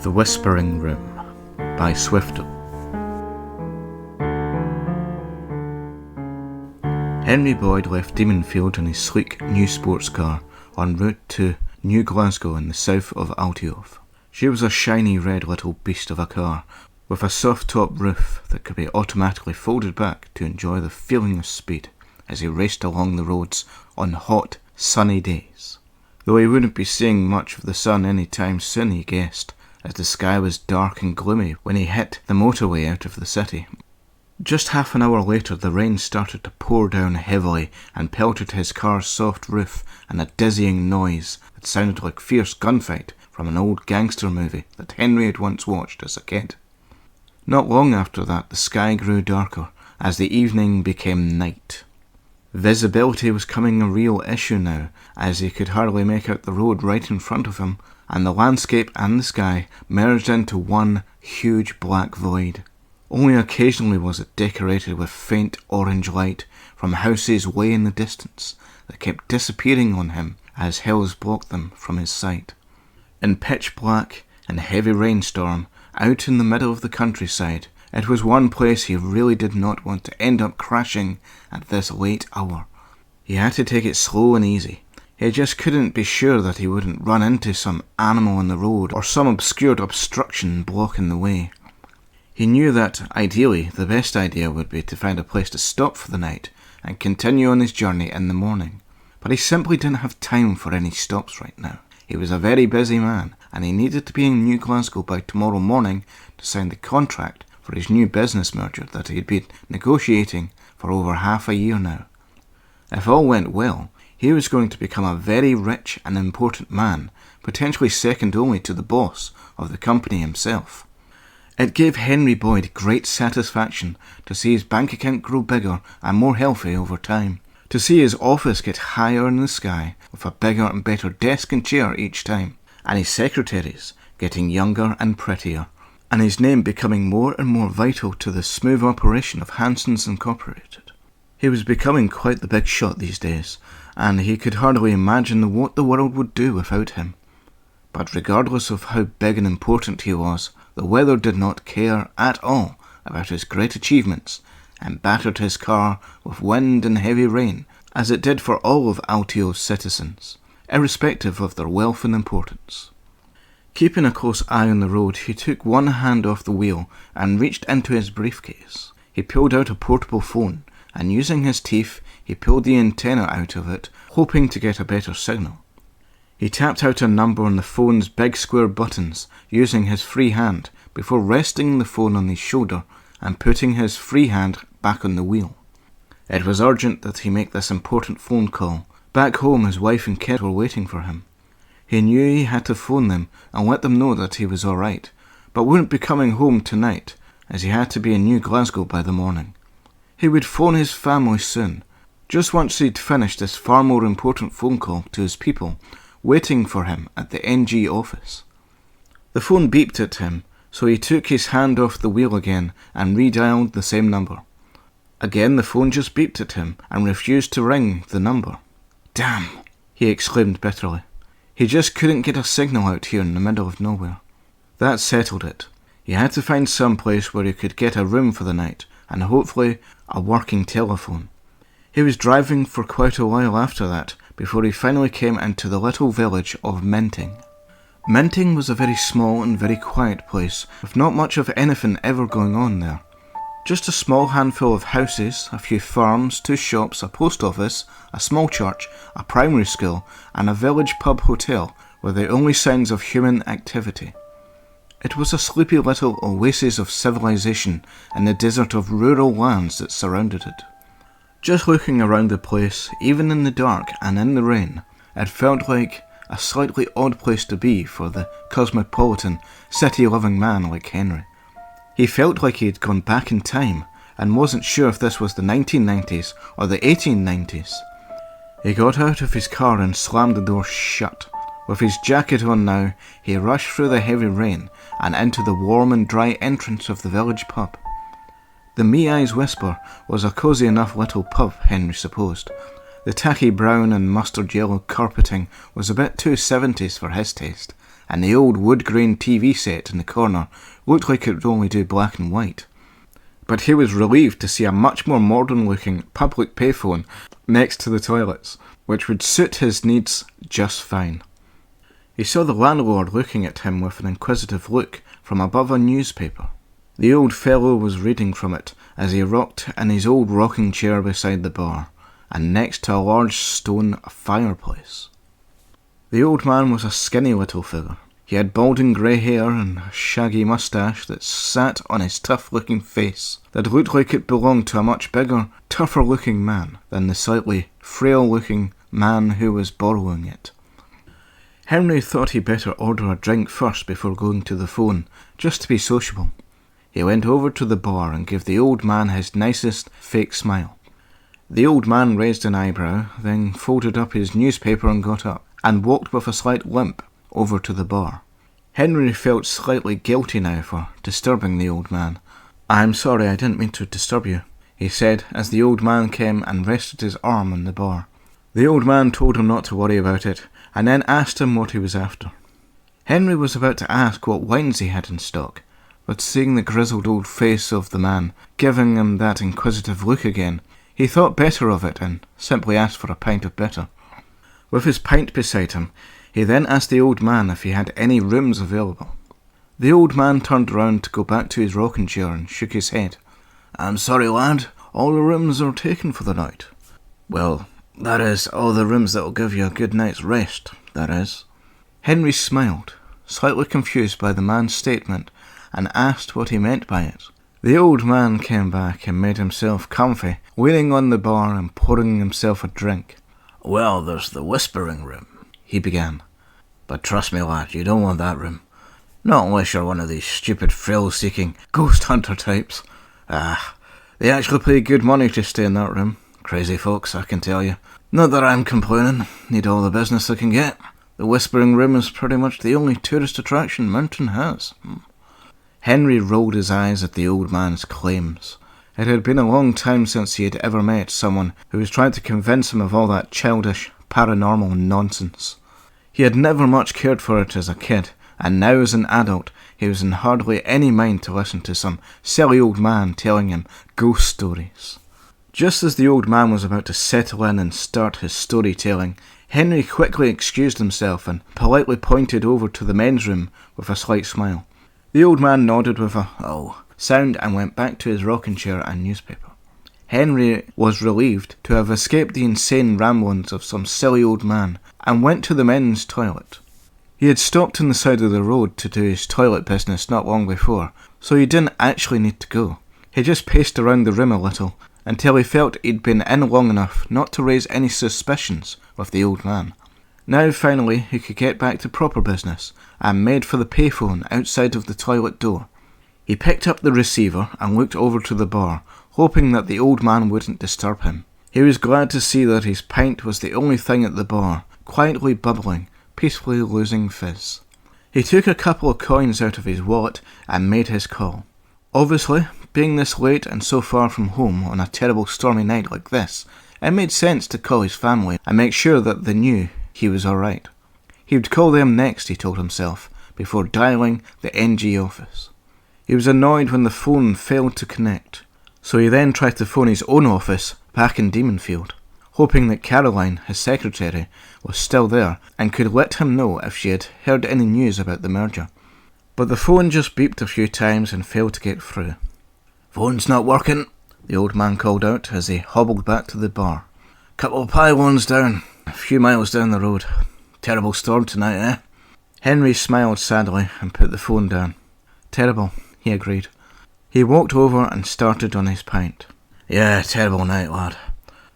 The Whispering Room by Swifto. Henry Boyd left Demonfield in his sleek new sports car en route to New Glasgow in the south of Altiof. She was a shiny red little beast of a car with a soft-top roof that could be automatically folded back to enjoy the feeling of speed as he raced along the roads on hot, sunny days. Though he wouldn't be seeing much of the sun any time soon, he guessed, as the sky was dark and gloomy when he hit the motorway out of the city. Just half an hour later, the rain started to pour down heavily and pelted his car's soft roof in a dizzying noise that sounded like fierce gunfight from an old gangster movie that Henry had once watched as a kid. Not long after that, the sky grew darker as the evening became night. Visibility was becoming a real issue now, as he could hardly make out the road right in front of him, and the landscape and the sky merged into one huge black void. Only occasionally was it decorated with faint orange light from houses way in the distance that kept disappearing on him as hills blocked them from his sight. In pitch black and heavy rainstorm, out in the middle of the countryside, it was one place he really did not want to end up crashing at this late hour. He had to take it slow and easy. He just couldn't be sure that he wouldn't run into some animal on the road or some obscured obstruction blocking the way. He knew that, ideally, the best idea would be to find a place to stop for the night and continue on his journey in the morning. But he simply didn't have time for any stops right now. He was a very busy man, and he needed to be in New Glasgow by tomorrow morning to sign the contract for his new business merger that he had been negotiating for over half a year now. If all went well, he was going to become a very rich and important man, potentially second only to the boss of the company himself. It gave Henry Boyd great satisfaction to see his bank account grow bigger and more healthy over time, to see his office get higher in the sky with a bigger and better desk and chair each time, and his secretaries getting younger and prettier, and his name becoming more and more vital to the smooth operation of Hanson's Incorporated. He was becoming quite the big shot these days, and he could hardly imagine what the world would do without him. But regardless of how big and important he was, the weather did not care at all about his great achievements, and battered his car with wind and heavy rain, as it did for all of Altiof's citizens, irrespective of their wealth and importance. Keeping a close eye on the road, he took one hand off the wheel and reached into his briefcase. He pulled out a portable phone, and using his teeth, he pulled the antenna out of it, hoping to get a better signal. He tapped out a number on the phone's big square buttons, using his free hand, before resting the phone on his shoulder and putting his free hand back on the wheel. It was urgent that he make this important phone call. Back home, his wife and kid were waiting for him. He knew he had to phone them and let them know that he was all right, but wouldn't be coming home tonight, as he had to be in New Glasgow by the morning. He would phone his family soon, just once he'd finished this far more important phone call to his people, waiting for him at the NG office. The phone beeped at him, so he took his hand off the wheel again and redialed the same number. Again the phone just beeped at him and refused to ring the number. "Damn!" he exclaimed bitterly. He just couldn't get a signal out here in the middle of nowhere. That settled it. He had to find some place where he could get a room for the night, and hopefully a working telephone. He was driving for quite a while after that, before he finally came into the little village of Menting. Menting was a very small and very quiet place, with not much of anything ever going on there. Just a small handful of houses, a few farms, 2 shops, a post office, a small church, a primary school, and a village pub hotel were the only signs of human activity. It was a sleepy little oasis of civilization in the desert of rural lands that surrounded it. Just looking around the place, even in the dark and in the rain, it felt like a slightly odd place to be for the cosmopolitan, city-loving man like Henry. He felt like he had gone back in time, and wasn't sure if this was the 1990s or the 1890s. He got out of his car and slammed the door shut. With his jacket on now, he rushed through the heavy rain and into the warm and dry entrance of the village pub. The Meai's Whisper was a cosy enough little pub, Henry supposed. The tacky brown and mustard yellow carpeting was a bit too 70s for his taste, and the old wood-grain TV set in the corner looked like it would only do black and white. But he was relieved to see a much more modern-looking public payphone next to the toilets, which would suit his needs just fine. He saw the landlord looking at him with an inquisitive look from above a newspaper. The old fellow was reading from it as he rocked in his old rocking chair beside the bar, and next to a large stone fireplace. The old man was a skinny little figure. He had balding grey hair and a shaggy moustache that sat on his tough-looking face that looked like it belonged to a much bigger, tougher-looking man than the slightly frail-looking man who was borrowing it. Henry thought he'd better order a drink first before going to the phone, just to be sociable. He went over to the bar and gave the old man his nicest fake smile. The old man raised an eyebrow, then folded up his newspaper and got up, and walked with a slight limp over to the bar. Henry felt slightly guilty now for disturbing the old man. "I'm sorry, I didn't mean to disturb you," he said as the old man came and rested his arm on the bar. The old man told him not to worry about it, and then asked him what he was after. Henry was about to ask what wines he had in stock, but seeing the grizzled old face of the man giving him that inquisitive look again, he thought better of it and simply asked for a pint of bitter. With his pint beside him, he then asked the old man if he had any rooms available. The old man turned round to go back to his rocking chair and shook his head. "I'm sorry, lad, all the rooms are taken for the night." "Well, that is, all the rooms that'll give you a good night's rest, that is." Henry smiled, slightly confused by the man's statement, and asked what he meant by it. The old man came back and made himself comfy, leaning on the bar and pouring himself a drink. "Well, there's the whispering room," he began. "But trust me, lad, you don't want that room. Not unless you're one of these stupid thrill-seeking ghost hunter types. They actually pay good money to stay in that room. Crazy folks, I can tell you. Not that I'm complaining. Need all the business I can get. The whispering room is pretty much the only tourist attraction Mountain has." Henry rolled his eyes at the old man's claims. It had been a long time since he had ever met someone who was trying to convince him of all that childish, paranormal nonsense. He had never much cared for it as a kid, and now as an adult, he was in hardly any mind to listen to some silly old man telling him ghost stories. Just as the old man was about to settle in and start his storytelling, Henry quickly excused himself and politely pointed over to the men's room with a slight smile. The old man nodded with a "oh" sound and went back to his rocking chair and newspaper. Henry was relieved to have escaped the insane ramblings of some silly old man and went to the men's toilet. He had stopped on the side of the road to do his toilet business not long before, so he didn't actually need to go. He just paced around the room a little until he felt he'd been in long enough not to raise any suspicions with the old man. Now finally he could get back to proper business and made for the payphone outside of the toilet door. He picked up the receiver and looked over to the bar, hoping that the old man wouldn't disturb him. He was glad to see that his pint was the only thing at the bar, quietly bubbling, peacefully losing fizz. He took a couple of coins out of his wallet and made his call. Obviously, being this late and so far from home on a terrible stormy night like this, it made sense to call his family and make sure that they knew he was alright. He would call them next, he told himself, before dialing the NG office. He was annoyed when the phone failed to connect, so he then tried to phone his own office back in Demonfield, hoping that Caroline, his secretary, was still there and could let him know if she had heard any news about the merger. But the phone just beeped a few times and failed to get through. "Phone's not working," the old man called out as he hobbled back to the bar. "Couple of pylons down, a few miles down the road. Terrible storm tonight, eh?" Henry smiled sadly and put the phone down. "Terrible," he agreed. He walked over and started on his pint. "Yeah, terrible night, lad.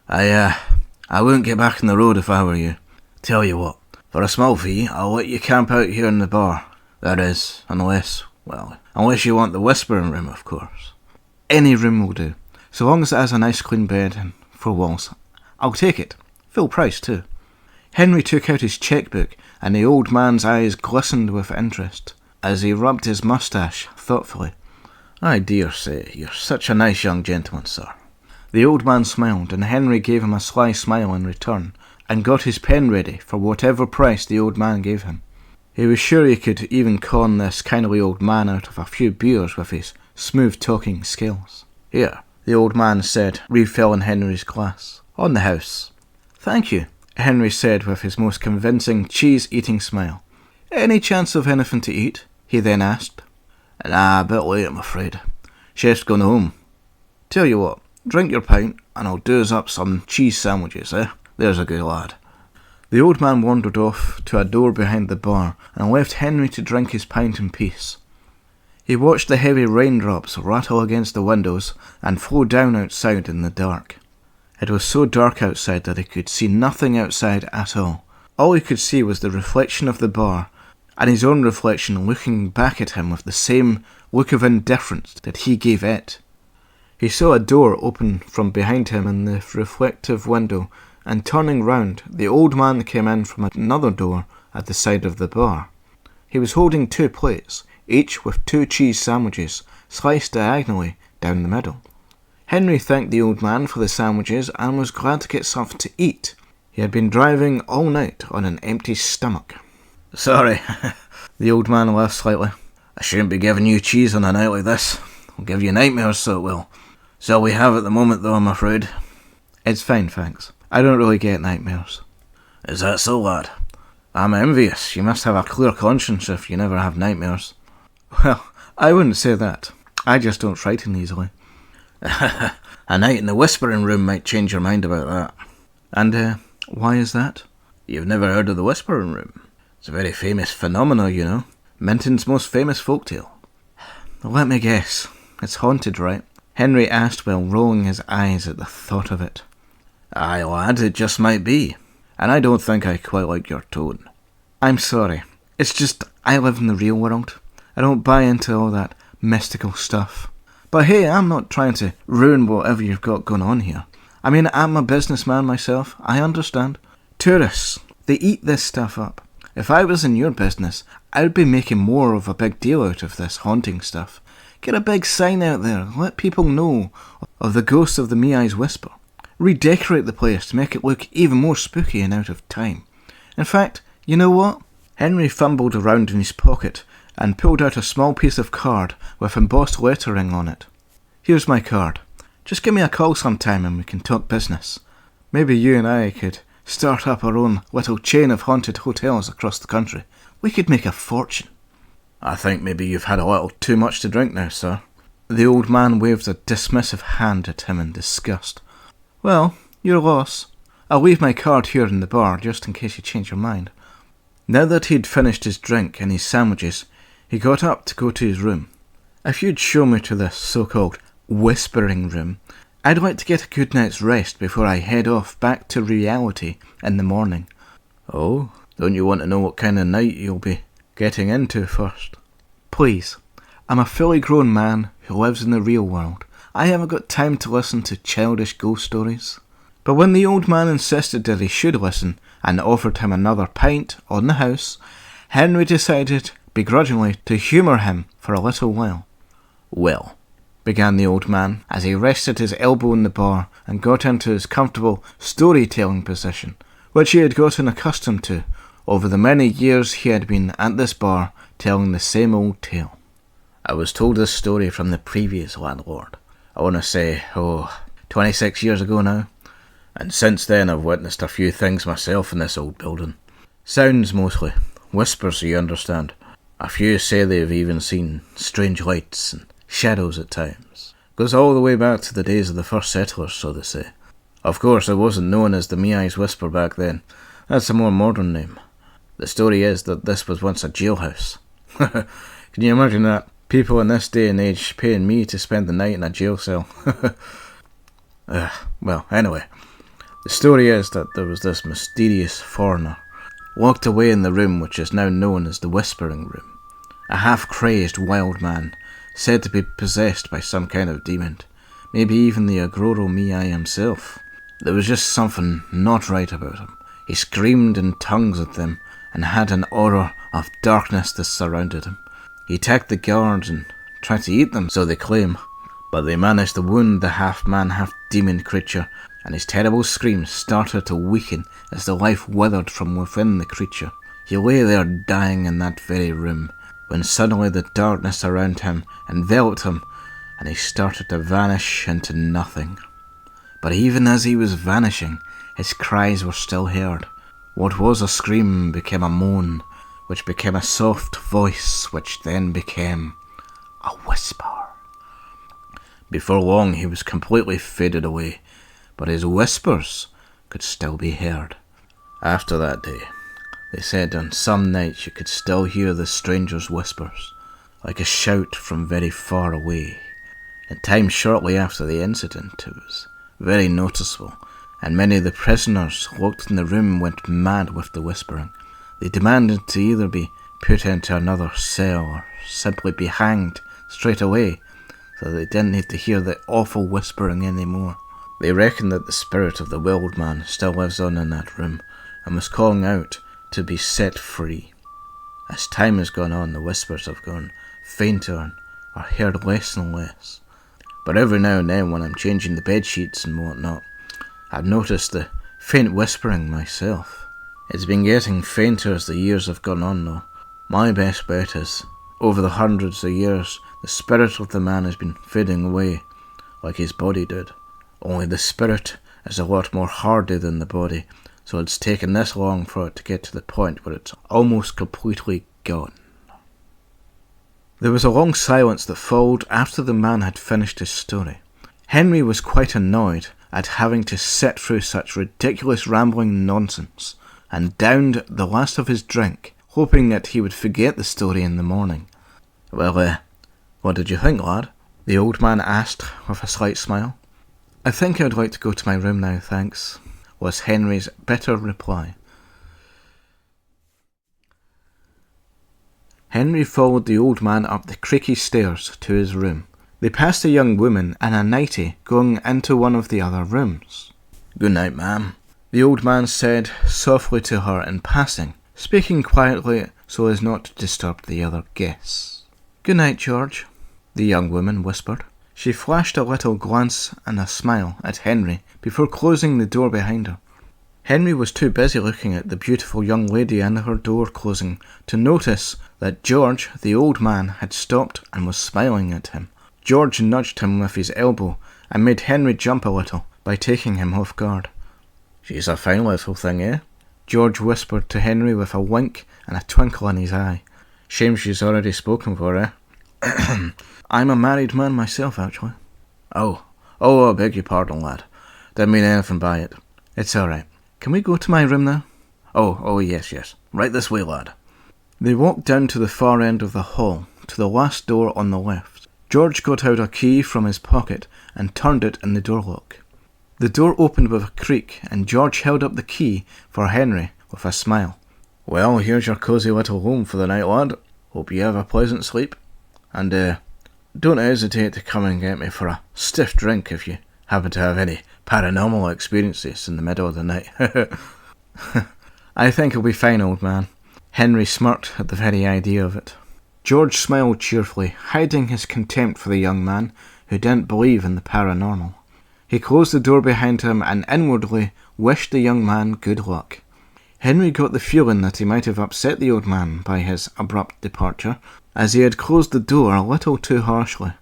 I wouldn't get back on the road if I were you. Tell you what, for a small fee, I'll let you camp out here in the bar. That is, unless you want the whispering room, of course." "Any room will do, so long as it has a nice clean bed and 4 walls. I'll take it. Full price, too." Henry took out his checkbook, and the old man's eyes glistened with interest as he rubbed his moustache thoughtfully. "I dare say, you're such a nice young gentleman, sir." The old man smiled, and Henry gave him a sly smile in return, and got his pen ready for whatever price the old man gave him. He was sure he could even con this kindly old man out of a few beers with his smooth-talking skills. "Here," the old man said, refilling Henry's glass. "On the house." "Thank you," Henry said with his most convincing cheese-eating smile. "Any chance of anything to eat?" he then asked. "Nah, a bit late, I'm afraid. Chef's gone home. Tell you what, drink your pint, and I'll do us up some cheese sandwiches, eh? There's a good lad." The old man wandered off to a door behind the bar and left Henry to drink his pint in peace. He watched the heavy raindrops rattle against the windows and flow down outside in the dark. It was so dark outside that he could see nothing outside at all. All he could see was the reflection of the bar, and his own reflection looking back at him with the same look of indifference that he gave it. He saw a door open from behind him in the reflective window, and turning round, the old man came in from another door at the side of the bar. He was holding 2 plates, each with 2 cheese sandwiches, sliced diagonally down the middle. Henry thanked the old man for the sandwiches and was glad to get something to eat. He had been driving all night on an empty stomach. "Sorry," the old man laughed slightly. "I shouldn't be giving you cheese on a night like this. I'll give you nightmares, so it will. It's all we have at the moment, though, I'm afraid." "It's fine, thanks. I don't really get nightmares." "Is that so, lad? I'm envious. You must have a clear conscience if you never have nightmares." "Well, I wouldn't say that. I just don't frighten easily." "A night in the whispering room might change your mind about that." "And, why is that?" "You've never heard of the whispering room? It's a very famous phenomenon, you know. Minton's most famous folktale." "Let me guess. It's haunted, right?" Henry asked while rolling his eyes at the thought of it. "Aye, lad, it just might be. And I don't think I quite like your tone." "I'm sorry. It's just I live in the real world. I don't buy into all that mystical stuff. But hey, I'm not trying to ruin whatever you've got going on here. I mean, I'm a businessman myself. I understand. Tourists, they eat this stuff up. If I was in your business, I would be making more of a big deal out of this haunting stuff. Get a big sign out there. Let people know of the ghost of the Meai's Whisper. Redecorate the place to make it look even more spooky and out of time. In fact, you know what?" Henry fumbled around in his pocket and pulled out a small piece of card with embossed lettering on it. "Here's my card. Just give me a call sometime and we can talk business. Maybe you and I could start up our own little chain of haunted hotels across the country. We could make a fortune." "I think maybe you've had a little too much to drink now, sir." The old man waved a dismissive hand at him in disgust. "Well, your loss. I'll leave my card here in the bar just in case you change your mind." Now that he'd finished his drink and his sandwiches, he got up to go to his room. "If you'd show me to this so-called whispering room, I'd like to get a good night's rest before I head off back to reality in the morning." "Oh, don't you want to know what kind of night you'll be getting into first?" "Please. I'm a fully grown man who lives in the real world. I haven't got time to listen to childish ghost stories." But when the old man insisted that he should listen and offered him another pint on the house, Henry decided, begrudgingly, to humour him for a little while. "Well," began the old man, as he rested his elbow in the bar and got into his comfortable storytelling position, which he had gotten accustomed to over the many years he had been at this bar telling the same old tale. "I was told this story from the previous landlord. I want to say, 26 years ago now. And since then I've witnessed a few things myself in this old building. Sounds mostly. Whispers, you understand. A few say they've even seen strange lights and shadows at times. Goes all the way back to the days of the first settlers, so they say. Of course, it wasn't known as the Meai's Whisper back then. That's a more modern name. The story is that this was once a jailhouse. Can you imagine that? People in this day and age paying me to spend the night in a jail cell. Well, anyway. The story is that there was this mysterious foreigner locked away in the room which is now known as the Whispering Room. A half-crazed wild man, said to be possessed by some kind of demon. Maybe even the Agroro Meai himself. There was just something not right about him. He screamed in tongues at them and had an aura of darkness that surrounded him. He attacked the guards and tried to eat them, so they claim, but they managed to wound the half-man, half-demon creature, and his terrible screams started to weaken as the life withered from within the creature. He lay there dying in that very room, when suddenly the darkness around him enveloped him, and he started to vanish into nothing. But even as he was vanishing, his cries were still heard. What was a scream became a moan, which became a soft voice, which then became a whisper. Before long he was completely faded away, but his whispers could still be heard. After that day, they said on some nights you could still hear the stranger's whispers, like a shout from very far away. In time shortly after the incident, it was very noticeable, and many of the prisoners locked in the room went mad with the whispering. They demanded to either be put into another cell or simply be hanged straight away, so they didn't need to hear the awful whispering anymore. They reckoned that the spirit of the old man still lives on in that room, and was calling out to be set free. As time has gone on, the whispers have gone fainter and are heard less and less. But every now and then, when I'm changing the bed sheets and whatnot, I've noticed the faint whispering myself. It's been getting fainter as the years have gone on, though. My best bet is, over the hundreds of years, the spirit of the man has been fading away, like his body did. Only the spirit is a lot more hardy than the body, so it's taken this long for it to get to the point where it's almost completely gone. There was a long silence that followed after the man had finished his story. Henry was quite annoyed at having to sit through such ridiculous rambling nonsense, and downed the last of his drink, hoping that he would forget the story in the morning. Well, what did you think, lad? The old man asked with a slight smile. I think I'd like to go to my room now, thanks, was Henry's bitter reply. Henry followed the old man up the creaky stairs to his room. They passed a young woman and a nightie going into one of the other rooms. Good night, ma'am, the old man said softly to her in passing, speaking quietly so as not to disturb the other guests. Good night, George, the young woman whispered. She flashed a little glance and a smile at Henry before closing the door behind her. Henry was too busy looking at the beautiful young lady and her door closing to notice that George, the old man, had stopped and was smiling at him. George nudged him with his elbow and made Henry jump a little by taking him off guard. She's a fine little thing, eh? George whispered to Henry with a wink and a twinkle in his eye. Shame she's already spoken for, eh? I'm a married man myself, actually. Oh, I beg your pardon, lad. Didn't mean anything by it. It's all right. Can we go to my room now? Oh, yes. Right this way, lad. They walked down to the far end of the hall, to the last door on the left. George got out a key from his pocket and turned it in the door lock. The door opened with a creak, and George held up the key for Henry with a smile. Well, here's your cosy little home for the night, lad. Hope you have a pleasant sleep. And, don't hesitate to come and get me for a stiff drink if you happen to have any paranormal experiences in the middle of the night. I think it'll be fine, old man. Henry smirked at the very idea of it. George smiled cheerfully, hiding his contempt for the young man who didn't believe in the paranormal. He closed the door behind him and inwardly wished the young man good luck. Henry got the feeling that he might have upset the old man by his abrupt departure, as he had closed the door a little too harshly.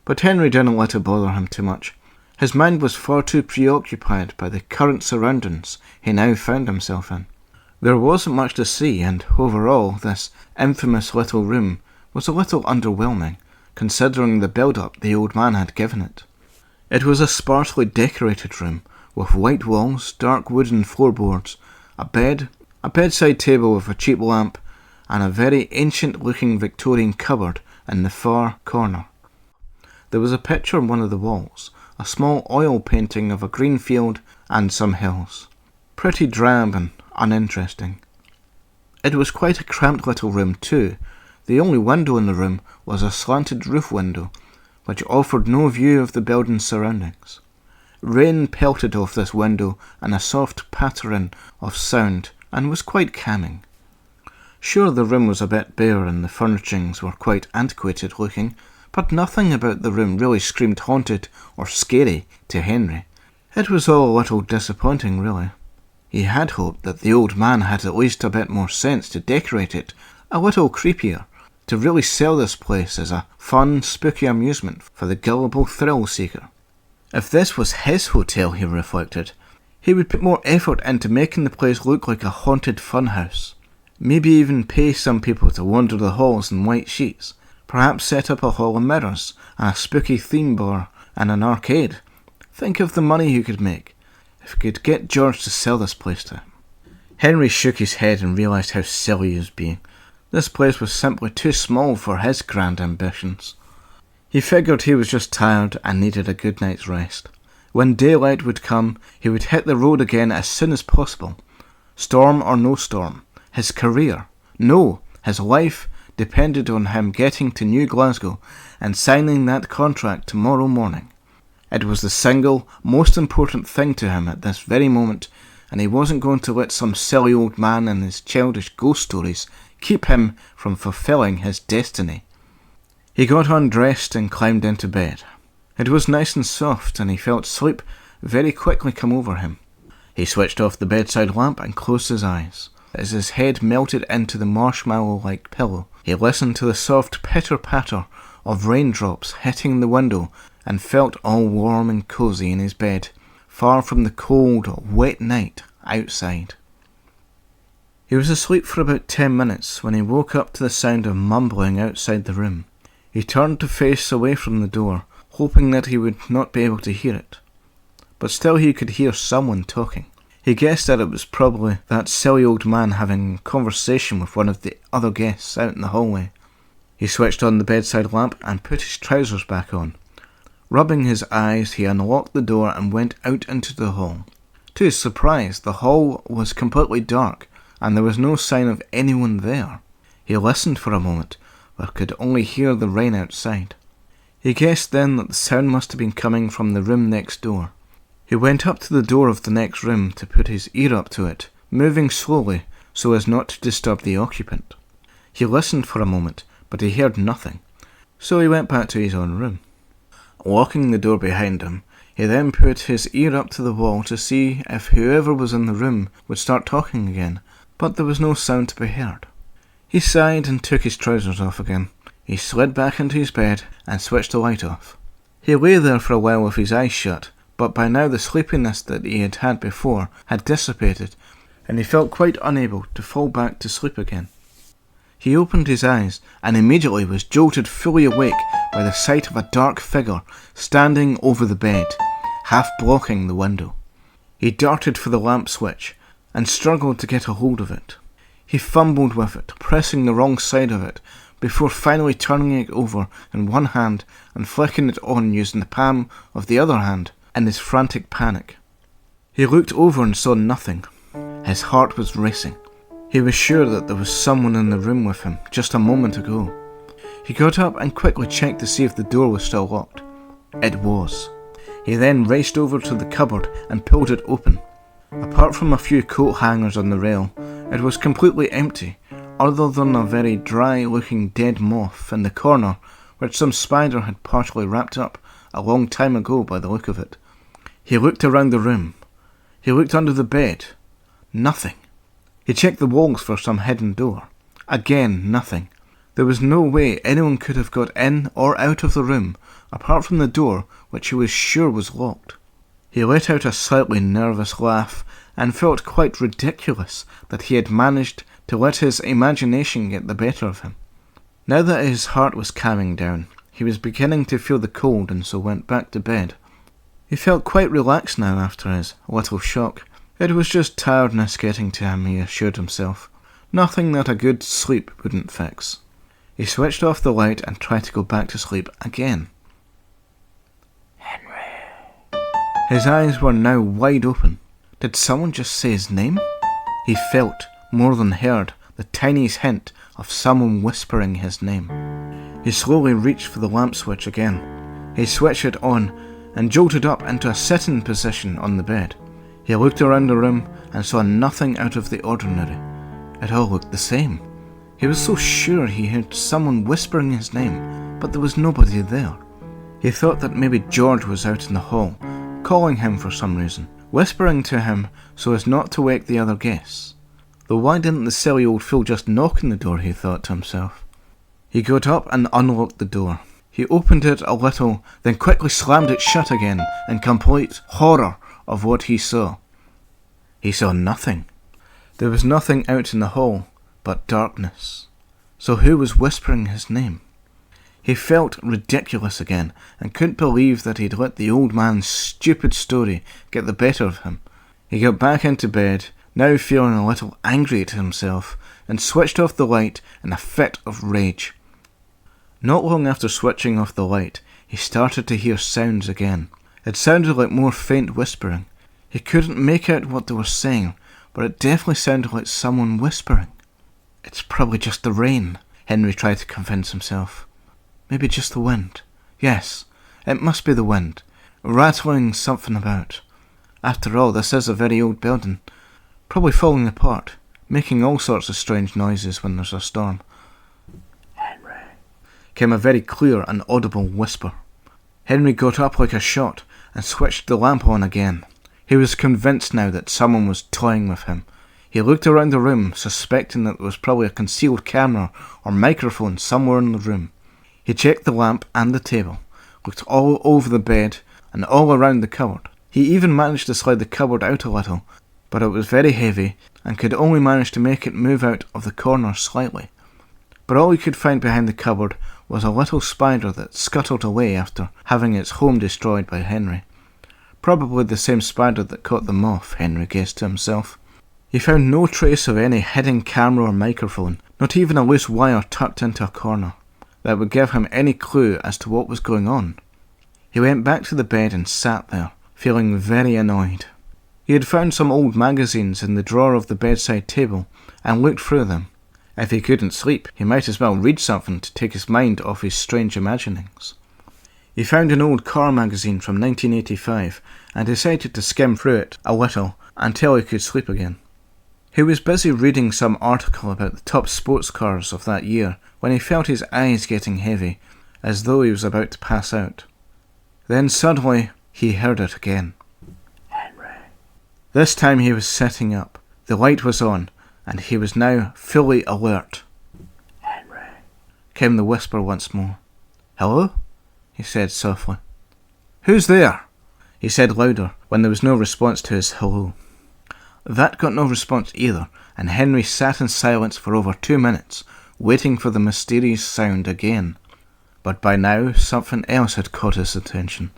But Henry didn't let it bother him too much. His mind was far too preoccupied by the current surroundings he now found himself in. There wasn't much to see, and overall this infamous little room was a little underwhelming, considering the build-up the old man had given it. It was a sparsely decorated room, with white walls, dark wooden floorboards, a bed, a bedside table with a cheap lamp, and a very ancient-looking Victorian cupboard in the far corner. There was a picture on one of the walls, a small oil painting of a green field and some hills. Pretty drab and uninteresting. It was quite a cramped little room too. The only window in the room was a slanted roof window, which offered no view of the building's surroundings. Rain pelted off this window in a soft pattern of sound and was quite calming. Sure, the room was a bit bare and the furnishings were quite antiquated looking, but nothing about the room really screamed haunted or scary to Henry. It was all a little disappointing, really. He had hoped that the old man had at least a bit more sense to decorate it a little creepier, to really sell this place as a fun, spooky amusement for the gullible thrill-seeker. If this was his hotel, he reflected, he would put more effort into making the place look like a haunted funhouse. Maybe even pay some people to wander the halls in white sheets. Perhaps set up a hall of mirrors, and a spooky theme bar, and an arcade. Think of the money he could make, if he could get George to sell this place to him. Henry shook his head and realised how silly he was being. This place was simply too small for his grand ambitions. He figured he was just tired and needed a good night's rest. When daylight would come, he would hit the road again as soon as possible. Storm or no storm, his career, no, his life depended on him getting to New Glasgow and signing that contract tomorrow morning. It was the single most important thing to him at this very moment, and he wasn't going to let some silly old man and his childish ghost stories keep him from fulfilling his destiny. He got undressed and climbed into bed. It was nice and soft, and he felt sleep very quickly come over him. He switched off the bedside lamp and closed his eyes. As his head melted into the marshmallow-like pillow, he listened to the soft pitter-patter of raindrops hitting the window and felt all warm and cosy in his bed, far from the cold, wet night outside. He was asleep for about 10 minutes when he woke up to the sound of mumbling outside the room. He turned to face away from the door, hoping that he would not be able to hear it. But still he could hear someone talking. He guessed that it was probably that silly old man having a conversation with one of the other guests out in the hallway. He switched on the bedside lamp and put his trousers back on. Rubbing his eyes, he unlocked the door and went out into the hall. To his surprise, the hall was completely dark, and there was no sign of anyone there. He listened for a moment, but could only hear the rain outside. He guessed then that the sound must have been coming from the room next door. He went up to the door of the next room to put his ear up to it, moving slowly so as not to disturb the occupant. He listened for a moment, but he heard nothing, so he went back to his own room. Locking the door behind him, he then put his ear up to the wall to see if whoever was in the room would start talking again, but there was no sound to be heard. He sighed and took his trousers off again. He slid back into his bed and switched the light off. He lay there for a while with his eyes shut, but by now the sleepiness that he had had before had dissipated, and he felt quite unable to fall back to sleep again. He opened his eyes and immediately was jolted fully awake by the sight of a dark figure standing over the bed, half blocking the window. He darted for the lamp switch and struggled to get a hold of it. He fumbled with it, pressing the wrong side of it, before finally turning it over in one hand and flicking it on using the palm of the other hand in his frantic panic. He looked over and saw nothing. His heart was racing. He was sure that there was someone in the room with him just a moment ago. He got up and quickly checked to see if the door was still locked. It was. He then raced over to the cupboard and pulled it open. Apart from a few coat hangers on the rail, it was completely empty, other than a very dry-looking dead moth in the corner which some spider had partially wrapped up a long time ago by the look of it. He looked around the room. He looked under the bed. Nothing. He checked the walls for some hidden door. Again, nothing. There was no way anyone could have got in or out of the room, apart from the door, which he was sure was locked. He let out a slightly nervous laugh, and felt quite ridiculous that he had managed to let his imagination get the better of him. Now that his heart was calming down, he was beginning to feel the cold and so went back to bed. He felt quite relaxed now after his little shock. It was just tiredness getting to him, he assured himself. Nothing that a good sleep wouldn't fix. He switched off the light and tried to go back to sleep again. Henry. His eyes were now wide open. Did someone just say his name? He felt, more than heard, the tiniest hint of someone whispering his name. He slowly reached for the lamp switch again. He switched it on and jolted up into a sitting position on the bed. He looked around the room and saw nothing out of the ordinary. It all looked the same. He was so sure he heard someone whispering his name, but there was nobody there. He thought that maybe George was out in the hall, calling him for some reason, whispering to him so as not to wake the other guests. Though why didn't the silly old fool just knock on the door, he thought to himself. He got up and unlocked the door. He opened it a little, then quickly slammed it shut again in complete horror of what he saw. He saw nothing. There was nothing out in the hall but darkness. So who was whispering his name? He felt ridiculous again and couldn't believe that he'd let the old man's stupid story get the better of him. He got back into bed, now feeling a little angry at himself, and switched off the light in a fit of rage. Not long after switching off the light, he started to hear sounds again. It sounded like more faint whispering. He couldn't make out what they were saying, but it definitely sounded like someone whispering. It's probably just the rain, Henry tried to convince himself. Maybe just the wind. Yes, it must be the wind, rattling something about. After all, this is a very old building, probably falling apart, making all sorts of strange noises when there's a storm. Henry, came a very clear and audible whisper. Henry got up like a shot and switched the lamp on again. He was convinced now that someone was toying with him. He looked around the room, suspecting that there was probably a concealed camera or microphone somewhere in the room. He checked the lamp and the table, looked all over the bed and all around the cupboard. He even managed to slide the cupboard out a little, but it was very heavy and could only manage to make it move out of the corner slightly. But all he could find behind the cupboard was a little spider that scuttled away after having its home destroyed by Henry. Probably the same spider that caught the moth, Henry guessed to himself. He found no trace of any hidden camera or microphone, not even a loose wire tucked into a corner, that would give him any clue as to what was going on. He went back to the bed and sat there, feeling very annoyed. He had found some old magazines in the drawer of the bedside table and looked through them. If he couldn't sleep, he might as well read something to take his mind off his strange imaginings. He found an old car magazine from 1985 and decided to skim through it a little until he could sleep again. He was busy reading some article about the top sports cars of that year when he felt his eyes getting heavy, as though he was about to pass out. Then suddenly he heard it again. Henry. This time he was sitting up. The light was on, and he was now fully alert. Henry, came the whisper once more. Hello? He said softly. Who's there? He said louder when there was no response to his hello. That got no response either, and Henry sat in silence for over 2 minutes, waiting for the mysterious sound again. But by now something else had caught his attention.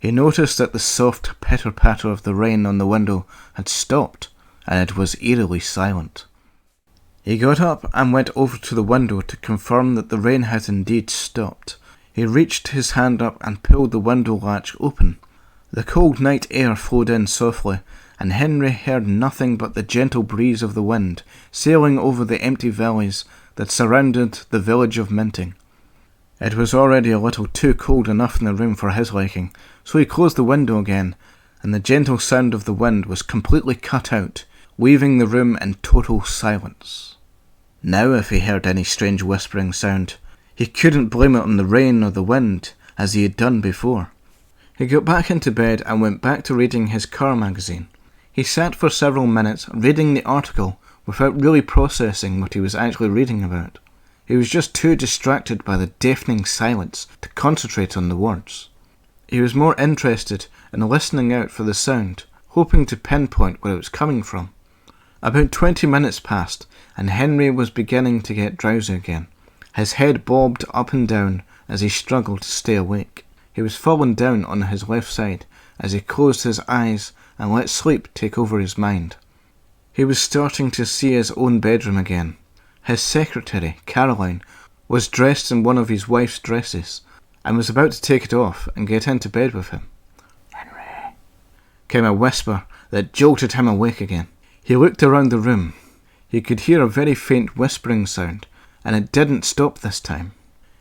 He noticed that the soft pitter-patter of the rain on the window had stopped, and it was eerily silent. He got up and went over to the window to confirm that the rain had indeed stopped. He reached his hand up and pulled the window latch open. The cold night air flowed in softly, and Henry heard nothing but the gentle breeze of the wind sailing over the empty valleys that surrounded the village of Minting. It was already a little too cold enough in the room for his liking, so he closed the window again, and the gentle sound of the wind was completely cut out, leaving the room in total silence. Now if he heard any strange whispering sound, he couldn't blame it on the rain or the wind, as he had done before. He got back into bed and went back to reading his car magazine. He sat for several minutes reading the article without really processing what he was actually reading about. He was just too distracted by the deafening silence to concentrate on the words. He was more interested in listening out for the sound, hoping to pinpoint where it was coming from. About 20 minutes passed, and Henry was beginning to get drowsy again. His head bobbed up and down as he struggled to stay awake. He was falling down on his left side as he closed his eyes and let sleep take over his mind. He was starting to see his own bedroom again. His secretary, Caroline, was dressed in one of his wife's dresses and was about to take it off and get into bed with him. Henry, came a whisper that jolted him awake again. He looked around the room. He could hear a very faint whispering sound, and it didn't stop this time.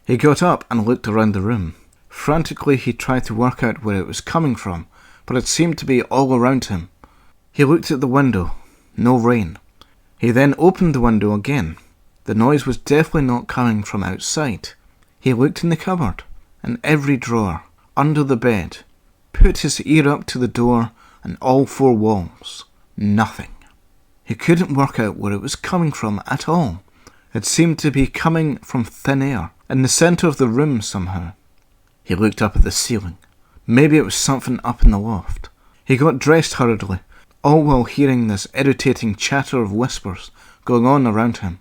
He got up and looked around the room. Frantically he tried to work out where it was coming from, but it seemed to be all around him. He looked at the window. No rain. He then opened the window again. The noise was definitely not coming from outside. He looked in the cupboard, in every drawer, under the bed, put his ear up to the door, and all four walls. Nothing. He couldn't work out where it was coming from at all. It seemed to be coming from thin air, in the centre of the room somehow. He looked up at the ceiling. Maybe it was something up in the loft. He got dressed hurriedly, all while hearing this irritating chatter of whispers going on around him.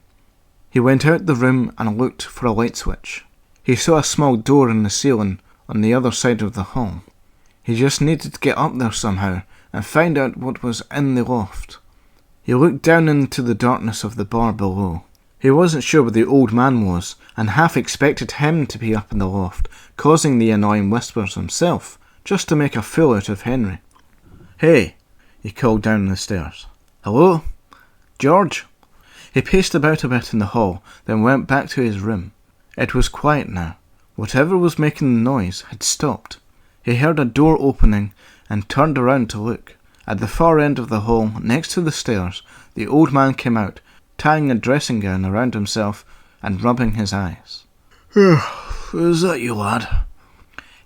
He went out the room and looked for a light switch. He saw a small door in the ceiling on the other side of the hall. He just needed to get up there somehow and find out what was in the loft. He looked down into the darkness of the bar below. He wasn't sure where the old man was, and half expected him to be up in the loft, causing the annoying whispers himself, just to make a fool out of Henry. "Hey," he called down the stairs. "Hello? George?" He paced about a bit in the hall, then went back to his room. It was quiet now. Whatever was making the noise had stopped. He heard a door opening and turned around to look. At the far end of the hall, next to the stairs, the old man came out, tying a dressing gown around himself and rubbing his eyes. "Is that you, lad?"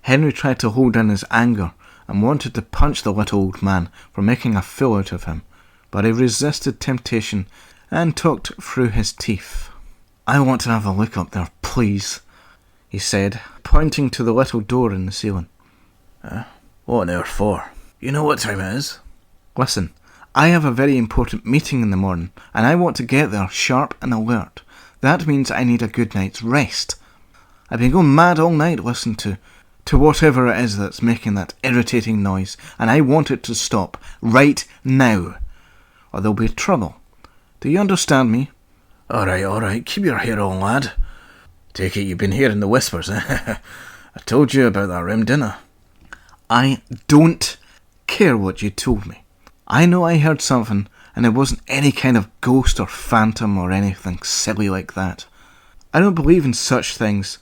Henry tried to hold in his anger and wanted to punch the little old man for making a fool out of him, but he resisted temptation and talked through his teeth. "I want to have a look up there, please," he said, pointing to the little door in the ceiling. What on earth for? You know what time it is?" "Listen, I have a very important meeting in the morning, and I want to get there sharp and alert. That means I need a good night's rest. I've been going mad all night listening to whatever it is that's making that irritating noise, and I want it to stop right now, or there'll be trouble. Do you understand me?" All right, keep your hair on, lad. Take it you've been hearing the whispers, eh? I told you about that room, didn't I?" "I don't care what you told me. I know I heard something, and it wasn't any kind of ghost or phantom or anything silly like that. I don't believe in such things,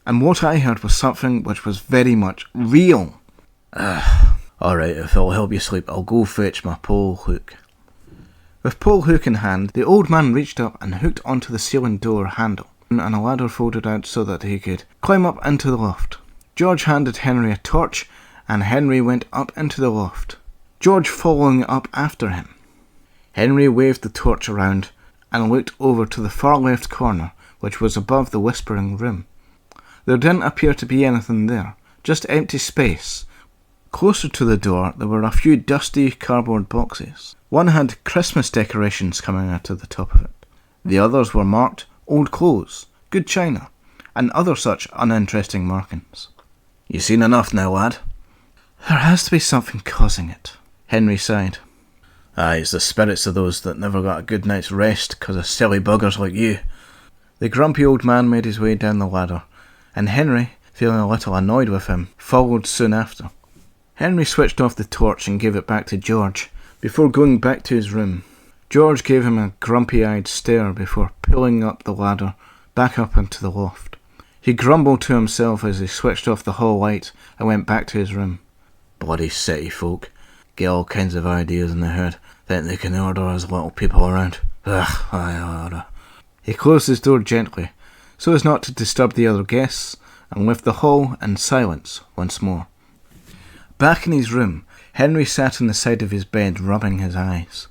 and what I heard was something which was very much real." Alright, if it'll help you sleep, I'll go fetch my pole hook." With pole hook in hand, the old man reached up and hooked onto the ceiling door handle, and a ladder folded out so that he could climb up into the loft. George handed Henry a torch, and Henry went up into the loft, George following up after him. Henry waved the torch around and looked over to the far left corner, which was above the whispering room. There didn't appear to be anything there, just empty space. Closer to the door, there were a few dusty cardboard boxes. One had Christmas decorations coming out of the top of it. The others were marked old clothes, good china, and other such uninteresting markings. "You seen enough now, lad?" "There has to be something causing it," Henry sighed. "Aye, it's the spirits of those that never got a good night's rest 'cause of silly buggers like you." The grumpy old man made his way down the ladder, and Henry, feeling a little annoyed with him, followed soon after. Henry switched off the torch and gave it back to George, before going back to his room. George gave him a grumpy-eyed stare before pulling up the ladder back up into the loft. He grumbled to himself as he switched off the hall light and went back to his room. Bloody city folk. Get all kinds of ideas in their head, think they can order us little people around. Ugh, He closed his door gently, so as not to disturb the other guests, and left the hall in silence once more. Back in his room, Henry sat on the side of his bed rubbing his eyes.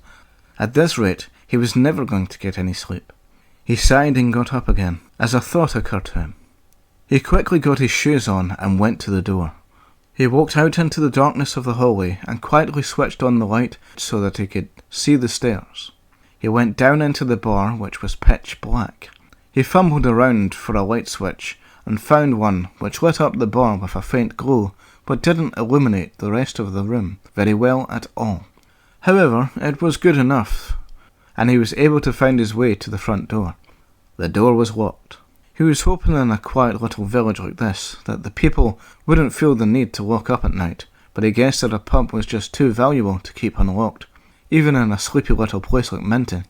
At this rate, he was never going to get any sleep. He sighed and got up again, as a thought occurred to him. He quickly got his shoes on and went to the door. He walked out into the darkness of the hallway and quietly switched on the light so that he could see the stairs. He went down into the bar, which was pitch black. He fumbled around for a light switch and found one which lit up the bar with a faint glow, but didn't illuminate the rest of the room very well at all. However, it was good enough, and he was able to find his way to the front door. The door was locked. He was hoping in a quiet little village like this that the people wouldn't feel the need to lock up at night, but he guessed that a pub was just too valuable to keep unlocked, even in a sleepy little place like Minton.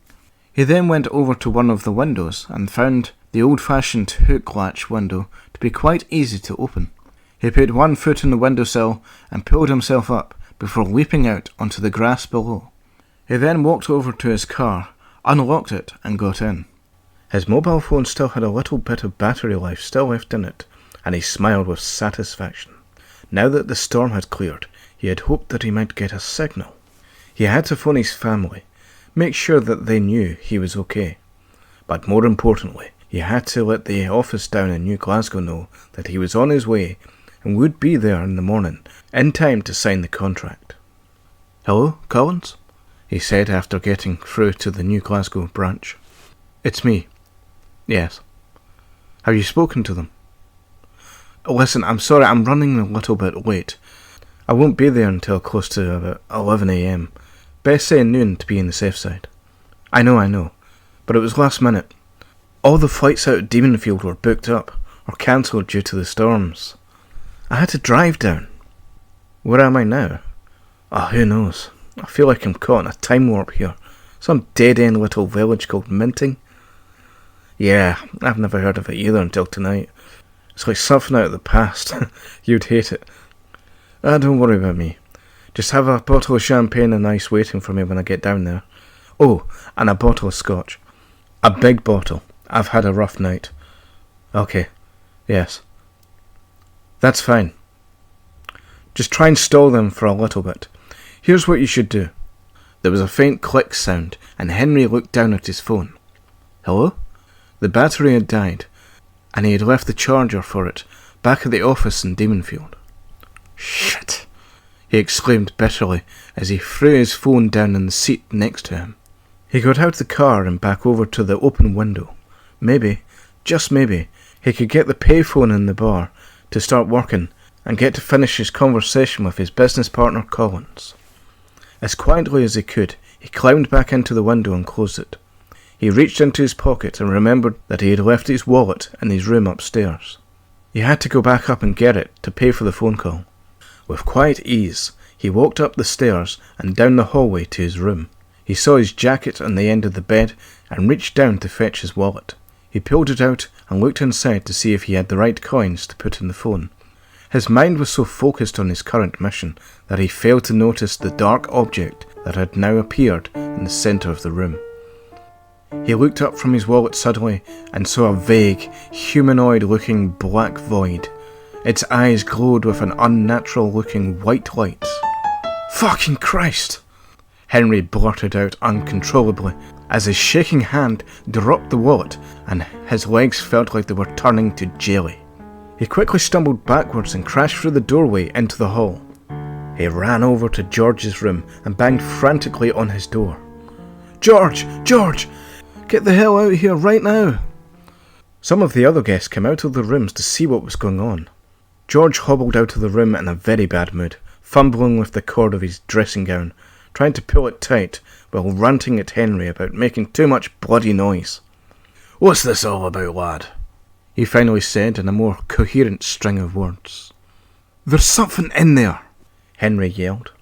He then went over to one of the windows and found the old-fashioned hook latch window to be quite easy to open. He put one foot in the windowsill and pulled himself up before leaping out onto the grass below. He then walked over to his car, unlocked it and got in. His mobile phone still had a little bit of battery life still left in it, and he smiled with satisfaction. Now that the storm had cleared, He had hoped that he might get a signal. He had to phone his family, make sure that they knew he was okay. But more importantly, he had to let the office down in New Glasgow know that he was on his way and would be there in the morning, in time to sign the contract. "Hello, Collins?" he said after getting through to the New Glasgow branch. "It's me." "Yes." "Have you spoken to them?" "Listen, I'm sorry, I'm running a little bit late. I won't be there until close to about 11 a.m. Best say noon to be on the safe side." I know, but it was last minute. All the flights out of Demonfield were booked up or cancelled due to the storms. I had to drive down." "Where am I now?" Who knows? I feel like I'm caught in a time warp here. Some dead-end little village called Minting. Yeah, I've never heard of it either until tonight. It's like something out of the past. You'd hate it. Don't worry about me. Just have a bottle of champagne and ice waiting for me when I get down there. Oh, and a bottle of scotch. A big bottle. I've had a rough night. Okay. Yes. That's fine. Just try and stall them for a little bit. Here's what you should do. There was a faint click sound, and Henry looked down at his phone. Hello? The battery had died, and he had left the charger for it back at the office in Demonfield. Shit! He exclaimed bitterly as he threw his phone down in the seat next to him. He got out of the car and back over to the open window. Maybe, just maybe, he could get the payphone in the bar to start working and get to finish his conversation with his business partner Collins. As quietly as he could, he climbed back into the window and closed it. He reached into his pocket and remembered that he had left his wallet in his room upstairs. He had to go back up and get it to pay for the phone call. With quiet ease, he walked up the stairs and down the hallway to his room. He saw his jacket on the end of the bed and reached down to fetch his wallet. He pulled it out and looked inside to see if he had the right coins to put in the phone. His mind was so focused on his current mission that he failed to notice the dark object that had now appeared in the centre of the room. He looked up from his wallet suddenly and saw a vague, humanoid-looking black void. Its eyes glowed with an unnatural-looking white light. Fucking Christ! Henry blurted out uncontrollably as his shaking hand dropped the wallet and his legs felt like they were turning to jelly. He quickly stumbled backwards and crashed through the doorway into the hall. He ran over to George's room and banged frantically on his door. George! George! Get the hell out of here right now! Some of the other guests came out of the rooms to see what was going on. George hobbled out of the room in a very bad mood, fumbling with the cord of his dressing gown, trying to pull it tight while ranting at Henry about making too much bloody noise. What's this all about, lad? He finally said in a more coherent string of words. There's something in there, Henry yelled.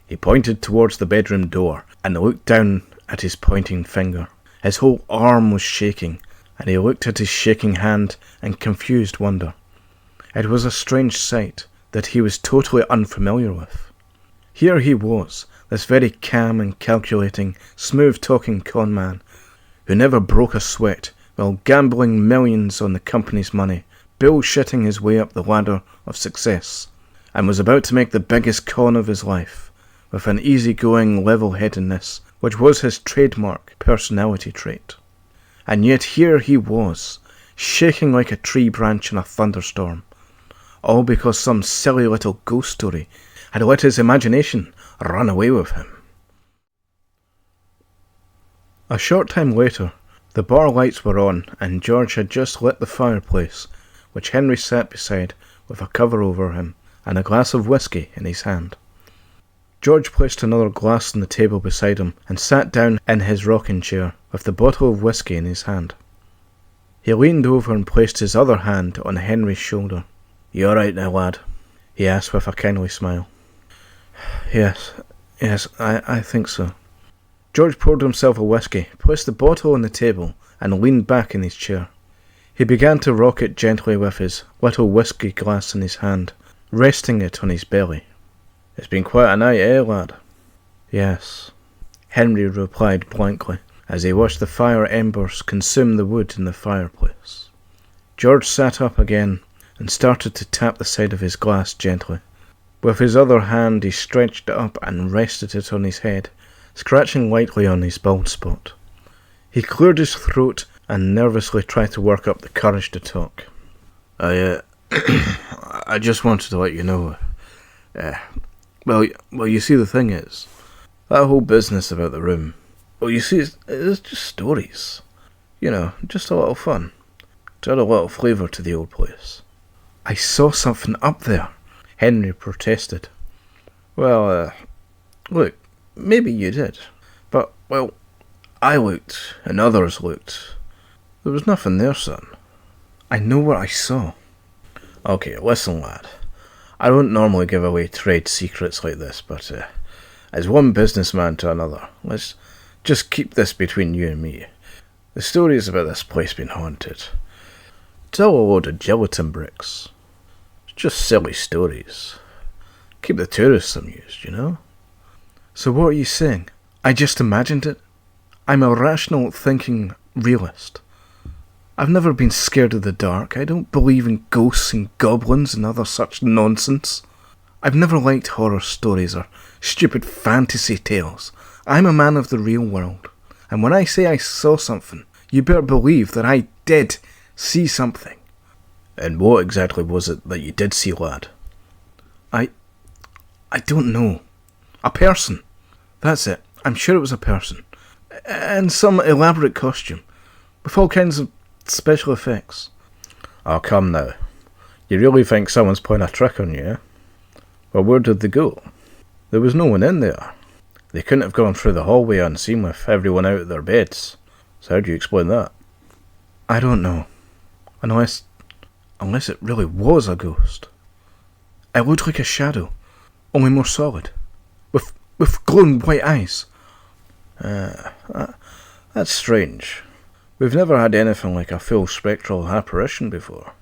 He pointed towards the bedroom door and looked down at his pointing finger. His whole arm was shaking, and he looked at his shaking hand in confused wonder. It was a strange sight that he was totally unfamiliar with. Here he was, this very calm and calculating, smooth-talking con man, who never broke a sweat while gambling millions on the company's money, bullshitting his way up the ladder of success, and was about to make the biggest con of his life, with an easygoing level-headedness which was his trademark personality trait. And yet here he was, shaking like a tree branch in a thunderstorm, all because some silly little ghost story had let his imagination run away with him. A short time later, the bar lights were on and George had just lit the fireplace, which Henry sat beside with a cover over him and a glass of whisky in his hand. George placed another glass on the table beside him and sat down in his rocking chair with the bottle of whisky in his hand. He leaned over and placed his other hand on Henry's shoulder. You all right now, lad? He asked with a kindly smile. Yes, I think so. George poured himself a whisky, placed the bottle on the table, and leaned back in his chair. He began to rock it gently with his little whisky glass in his hand, resting it on his belly. It's been quite a night, eh, lad? Yes, Henry replied blankly, as he watched the fire embers consume the wood in the fireplace. George sat up again and started to tap the side of his glass gently. With his other hand he stretched it up and rested it on his head, scratching lightly on his bald spot. He cleared his throat and nervously tried to work up the courage to talk. I just wanted to let you know. Well, you see, the thing is, that whole business about the room, well, you see, it's just stories. You know, just a little fun. To add a little flavour to the old place. I saw something up there, Henry protested. Well, look, maybe you did. But, well, I looked, and others looked. There was nothing there, son. I know what I saw. Okay, listen, lad. I don't normally give away trade secrets like this, but as one businessman to another, let's just keep this between you and me. The stories about this place being haunted. It's all a load of gelatin bricks. It's just silly stories. Keep the tourists amused, you know? So what are you saying? I just imagined it? I'm a rational thinking realist. I've never been scared of the dark. I don't believe in ghosts and goblins and other such nonsense. I've never liked horror stories or stupid fantasy tales. I'm a man of the real world. And when I say I saw something, you better believe that I did see something. And what exactly was it that you did see, lad? I don't know. A person. That's it. I'm sure it was a person. And some elaborate costume. With all kinds of special effects. Oh, come now. You really think someone's playing a trick on you, eh? Well, where did they go? There was no one in there. They couldn't have gone through the hallway unseen with everyone out of their beds. So how do you explain that? I don't know. Unless it really was a ghost. It looked like a shadow, only more solid. With glowing white eyes. That's strange. We've never had anything like a full spectral apparition before.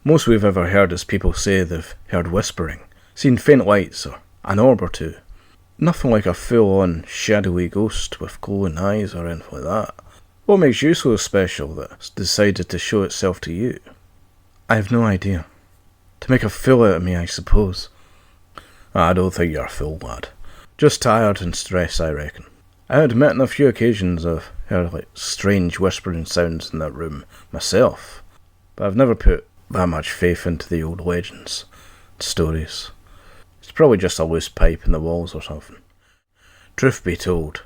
Most we've ever heard is people say they've heard whispering, seen faint lights or an orb or two. Nothing like a full-on shadowy ghost with glowing eyes or anything like that. What makes you so special that's decided to show itself to you? I have no idea. To make a fool out of me, I suppose. I don't think you're a fool, lad. Just tired and stressed, I reckon. I admit on a few occasions I've heard like strange whispering sounds in that room myself, but I've never put that much faith into the old legends and stories. It's probably just a loose pipe in the walls or something. Truth be told,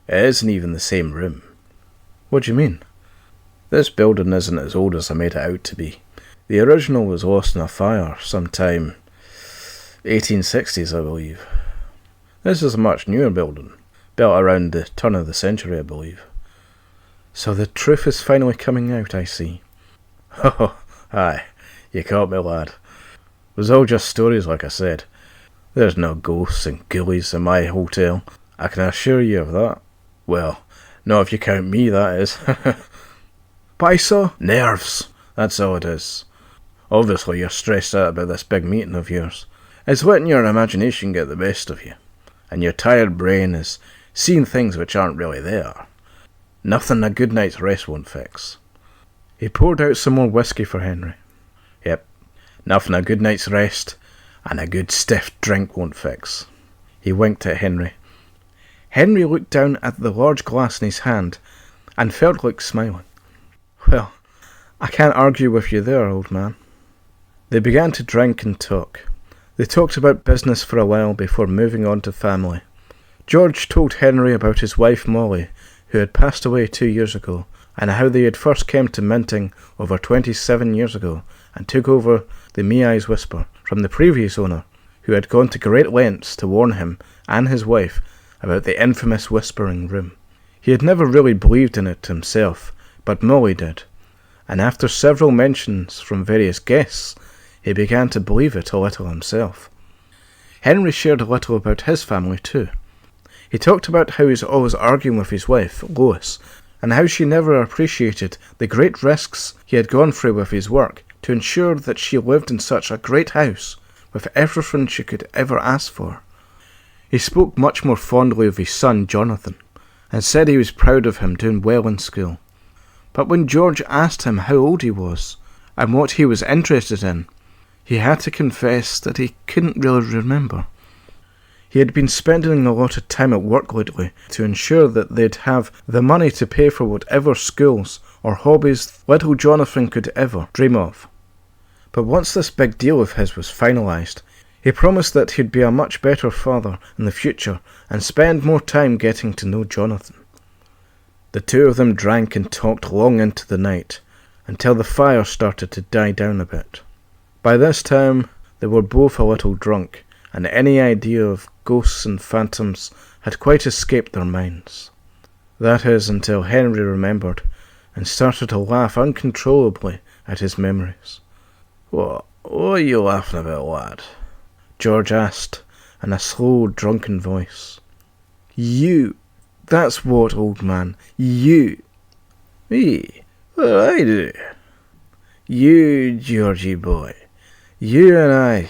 it isn't even the same room. What do you mean? This building isn't as old as I made it out to be. The original was lost in a fire sometime 1860s, I believe. This is a much newer building. Built around the turn of the century, I believe. So the truth is finally coming out, I see. Oh, aye, you caught me, lad. It was all just stories, like I said. There's no ghosts and ghoulies in my hotel, I can assure you of that. Well, not if you count me, that is. But I saw nerves, that's all it is. Obviously you're stressed out about this big meeting of yours. It's letting your imagination get the best of you, and your tired brain is seeing things which aren't really there. Nothing a good night's rest won't fix. He poured out some more whiskey for Henry. Yep, nothing a good night's rest and a good stiff drink won't fix. He winked at Henry. Henry looked down at the large glass in his hand and felt like smiling. Well, I can't argue with you there, old man. They began to drink and talk. They talked about business for a while before moving on to family. George told Henry about his wife Molly, who had passed away 2 years ago, and how they had first came to Minting over 27 years ago and took over the Meai's Whisper from the previous owner, who had gone to great lengths to warn him and his wife about the infamous Whispering Room. He had never really believed in it himself, but Molly did, and after several mentions from various guests, he began to believe it a little himself. Henry shared a little about his family too. He talked about how he was always arguing with his wife, Lois, and how she never appreciated the great risks he had gone through with his work to ensure that she lived in such a great house with everything she could ever ask for. He spoke much more fondly of his son, Jonathan, and said he was proud of him doing well in school. But when George asked him how old he was and what he was interested in, He had to confess that he couldn't really remember. He had been spending a lot of time at work lately to ensure that they'd have the money to pay for whatever schools or hobbies little Jonathan could ever dream of. But once this big deal of his was finalised, he promised that he'd be a much better father in the future and spend more time getting to know Jonathan. The two of them drank and talked long into the night, until the fire started to die down a bit. By this time, they were both a little drunk, and any idea of ghosts and phantoms had quite escaped their minds. That is, until Henry remembered, and started to laugh uncontrollably at his memories. What are you laughing about, lad?" George asked, in a slow, drunken voice. "You. That's what, old man. You." "Me? What did I do?" "You, Georgie boy. You and I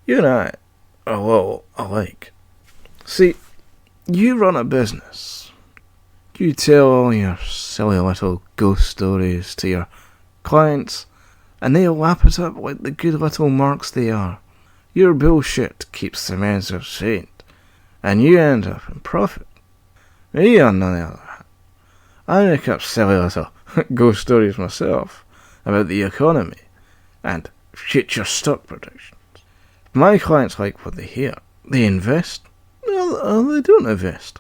are a little alike. See, you run a business. You tell all your silly little ghost stories to your clients, and they lap it up like the good little marks they are. Your bullshit keeps them entertained, and you end up in profit. Me, on the other hand, I make up silly little ghost stories myself about the economy and future stock predictions. My clients like what they hear. They invest. Well, they don't invest.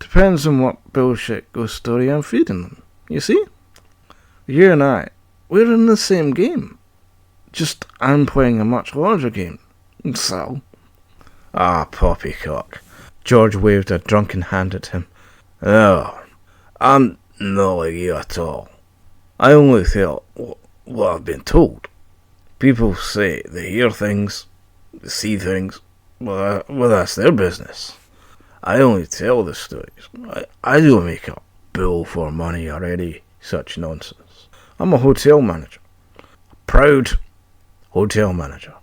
Depends on what bullshit ghost story I'm feeding them. You see? You and I, we're in the same game. Just I'm playing a much larger game. So? Ah, poppycock. George waved a drunken hand at him. No, I'm not like you at all. I only tell what I've been told. People say they hear things, they see things. Well, that's their business. I only tell the stories. I don't make up bull for money or any such nonsense. I'm a hotel manager. A proud hotel manager.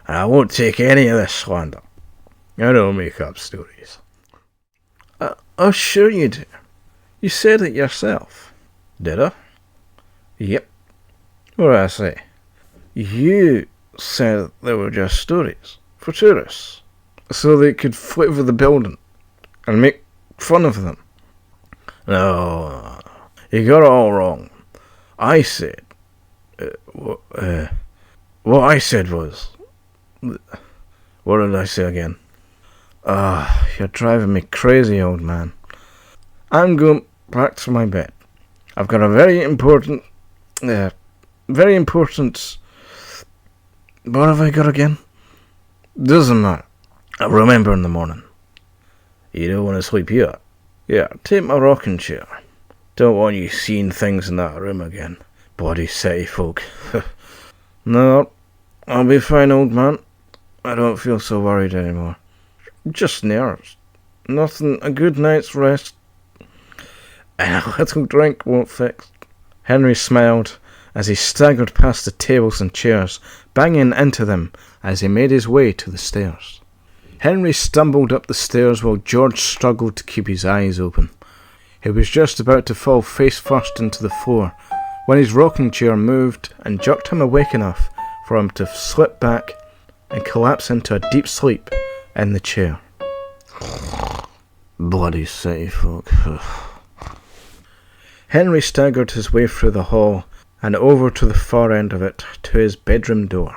And I won't take any of this slander. I don't make up stories. Oh, sure you do. You said it yourself. Did I? Yep. What did I say? You said they were just stories for tourists, so they could flit over the building and make fun of them. No, you got it all wrong. I said, what I said was, what did I say again? You're driving me crazy, old man. I'm going back to my bed. I've got a very important, what have I got again? Doesn't matter. I'll remember in the morning. You don't want to sleep here? Yeah, take my rocking chair. Don't want you seeing things in that room again. Bloody city folk. No, I'll be fine, old man. I don't feel so worried anymore. Just nerves. Nothing, a good night's rest and a little drink won't fix. Henry smiled as he staggered past the tables and chairs, banging into them as he made his way to the stairs. Henry stumbled up the stairs while George struggled to keep his eyes open. He was just about to fall face first into the floor when his rocking chair moved and jerked him awake enough for him to slip back and collapse into a deep sleep in the chair. Bloody city folk. Henry staggered his way through the hall and over to the far end of it to his bedroom door.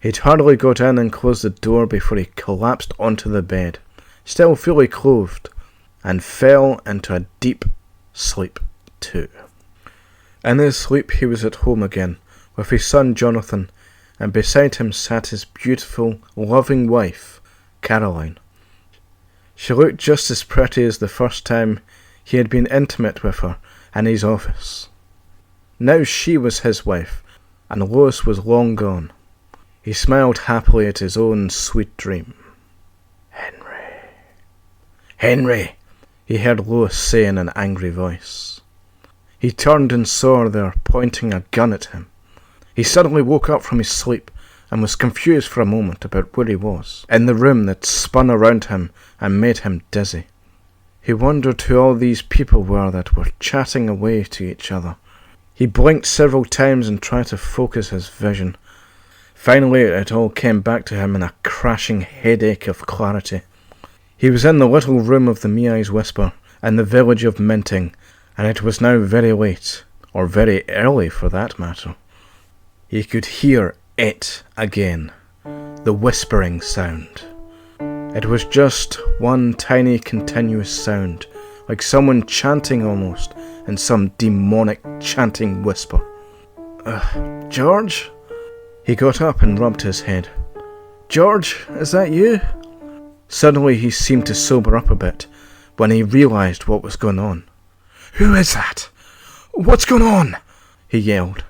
He'd hardly got in and closed the door before he collapsed onto the bed, still fully clothed, and fell into a deep sleep too. In his sleep he was at home again, with his son Jonathan, and beside him sat his beautiful, loving wife, Caroline. She looked just as pretty as the first time he had been intimate with her in his office. Now she was his wife, and Lois was long gone. He smiled happily at his own sweet dream. Henry, he heard Lois say in an angry voice. He turned and saw her there, pointing a gun at him. He suddenly woke up from his sleep and was confused for a moment about where he was, in the room that spun around him and made him dizzy. He wondered who all these people were that were chatting away to each other. He blinked several times and tried to focus his vision. Finally, it all came back to him in a crashing headache of clarity. He was in the little room of the Meai's Whisper, in the village of Minting, and it was now very late, or very early for that matter. He could hear it again, the whispering sound. It was just one tiny continuous sound, like someone chanting almost, in some demonic chanting whisper. George? He got up and rubbed his head. George, is that you? Suddenly he seemed to sober up a bit when he realised what was going on. Who is that? What's going on? He yelled.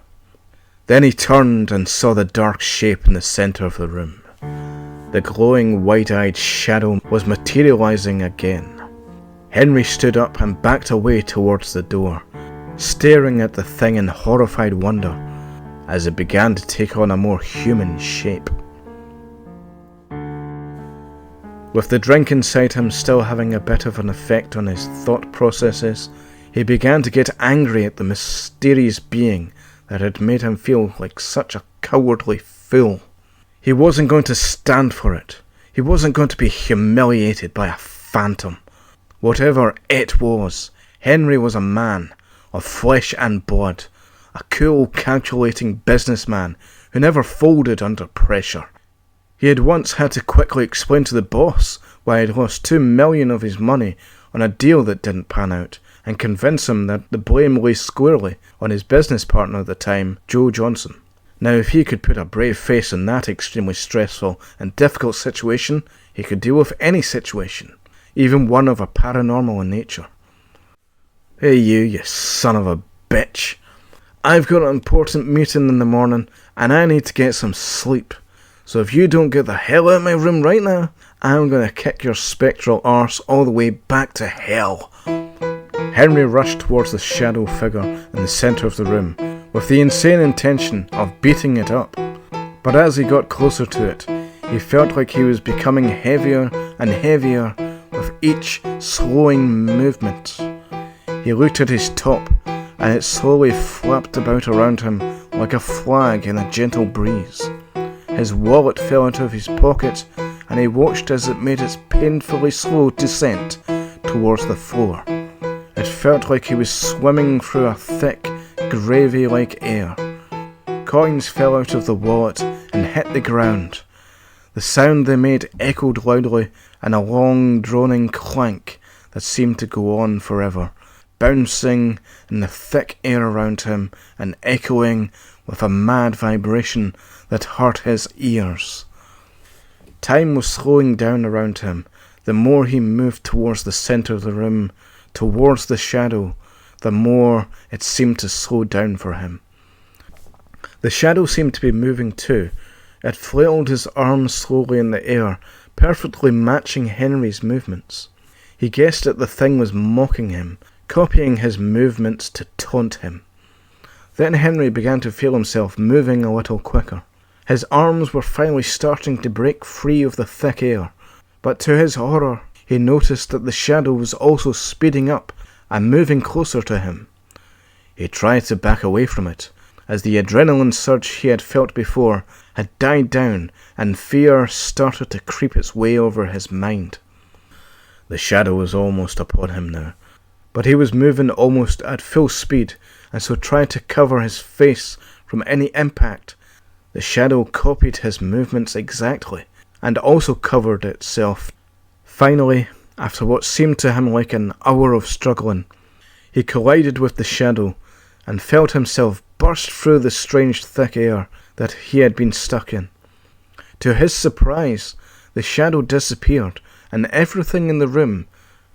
Then he turned and saw the dark shape in the centre of the room. The glowing wide-eyed shadow was materialising again. Henry stood up and backed away towards the door, staring at the thing in horrified wonder as it began to take on a more human shape. With the drink inside him still having a bit of an effect on his thought processes, he began to get angry at the mysterious being that had made him feel like such a cowardly fool. He wasn't going to stand for it. He wasn't going to be humiliated by a phantom. Whatever it was, Henry was a man of flesh and blood, a cool, calculating businessman who never folded under pressure. He had once had to quickly explain to the boss why he had lost $2 million of his money on a deal that didn't pan out, and convince him that the blame lay squarely on his business partner at the time, Joe Johnson. Now, if he could put a brave face in that extremely stressful and difficult situation, he could deal with any situation, even one of a paranormal in nature. Hey you son of a bitch. I've got an important meeting in the morning, and I need to get some sleep. So if you don't get the hell out of my room right now, I'm going to kick your spectral arse all the way back to hell. Henry rushed towards the shadow figure in the centre of the room, with the insane intention of beating it up. But as he got closer to it, he felt like he was becoming heavier and heavier with each slowing movement. He looked at his top, and it slowly flapped about around him like a flag in a gentle breeze. His wallet fell out of his pocket, and he watched as it made its painfully slow descent towards the floor. It felt like he was swimming through a thick, gravy-like air. Coins fell out of the wallet and hit the ground. The sound they made echoed loudly in a long, droning clank that seemed to go on forever, bouncing in the thick air around him and echoing with a mad vibration that hurt his ears. Time was slowing down around him. The more he moved towards the centre of the room, towards the shadow, the more it seemed to slow down for him. The shadow seemed to be moving too. It flailed his arms slowly in the air, perfectly matching Henry's movements. He guessed that the thing was mocking him, copying his movements to taunt him. Then Henry began to feel himself moving a little quicker. His arms were finally starting to break free of the thick air, but to his horror, he noticed that the shadow was also speeding up and moving closer to him. He tried to back away from it, as the adrenaline surge he had felt before had died down and fear started to creep its way over his mind. The shadow was almost upon him now, but he was moving almost at full speed, and so tried to cover his face from any impact. The shadow copied his movements exactly, and also covered itself. Finally, after what seemed to him like an hour of struggling, he collided with the shadow, and felt himself burst through the strange thick air that he had been stuck in. To his surprise, the shadow disappeared, and everything in the room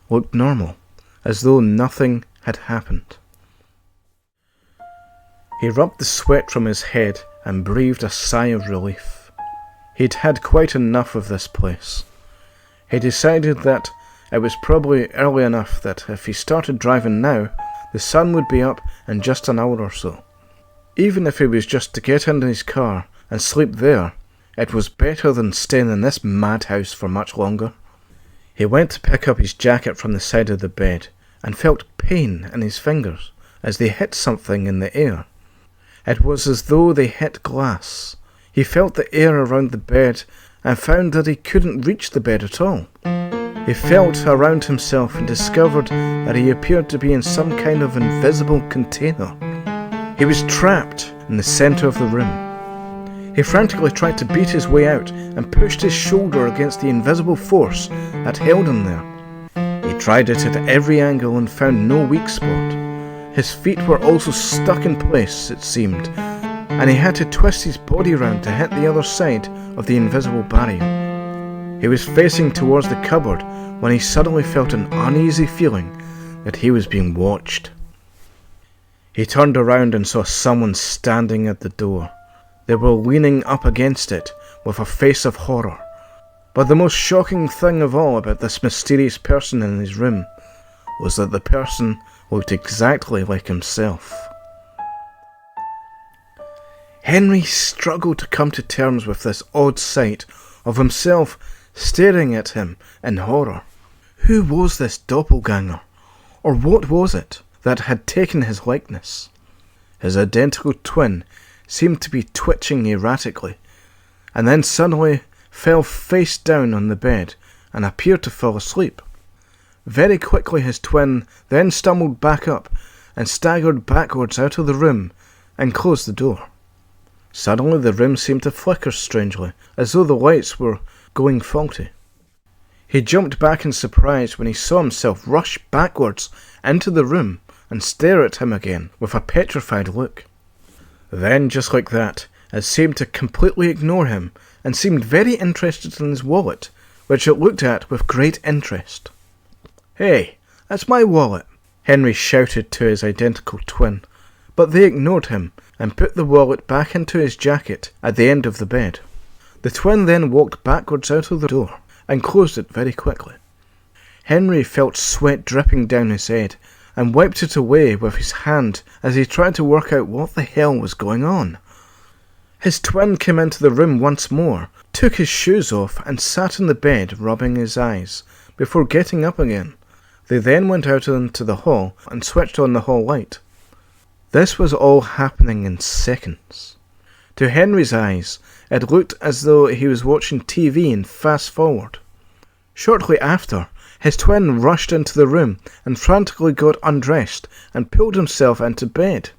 looked normal, as though nothing had happened. He rubbed the sweat from his head and breathed a sigh of relief. He'd had quite enough of this place. He decided that it was probably early enough that if he started driving now, the sun would be up in just an hour or so. Even if it was just to get into his car and sleep there, it was better than staying in this madhouse for much longer. He went to pick up his jacket from the side of the bed and felt pain in his fingers as they hit something in the air. It was as though they hit glass. He felt the air around the bed and found that he couldn't reach the bed at all. He felt around himself and discovered that he appeared to be in some kind of invisible container. He was trapped in the centre of the room. He frantically tried to beat his way out and pushed his shoulder against the invisible force that held him there. He tried it at every angle and found no weak spot. His feet were also stuck in place, it seemed, and he had to twist his body round to hit the other side of the invisible barrier. He was facing towards the cupboard when he suddenly felt an uneasy feeling that he was being watched. He turned around and saw someone standing at the door. They were leaning up against it with a face of horror. But the most shocking thing of all about this mysterious person in his room was that the person looked exactly like himself. Henry struggled to come to terms with this odd sight of himself staring at him in horror. Who was this doppelganger? Or what was it that had taken his likeness? His identical twin seemed to be twitching erratically, and then suddenly fell face down on the bed and appeared to fall asleep. Very quickly his twin then stumbled back up and staggered backwards out of the room and closed the door. Suddenly the room seemed to flicker strangely, as though the lights were going faulty. He jumped back in surprise when he saw himself rush backwards into the room and stare at him again with a petrified look. Then, just like that, it seemed to completely ignore him and seemed very interested in his wallet, which it looked at with great interest. "Hey, that's my wallet," Henry shouted to his identical twin, but they ignored him and put the wallet back into his jacket at the end of the bed. The twin then walked backwards out of the door and closed it very quickly. Henry felt sweat dripping down his head and wiped it away with his hand as he tried to work out what the hell was going on. His twin came into the room once more, took his shoes off and sat on the bed rubbing his eyes before getting up again. They then went out into the hall and switched on the hall light. This was all happening in seconds. To Henry's eyes, it looked as though he was watching TV in fast forward. Shortly after, his twin rushed into the room and frantically got undressed and pulled himself into bed.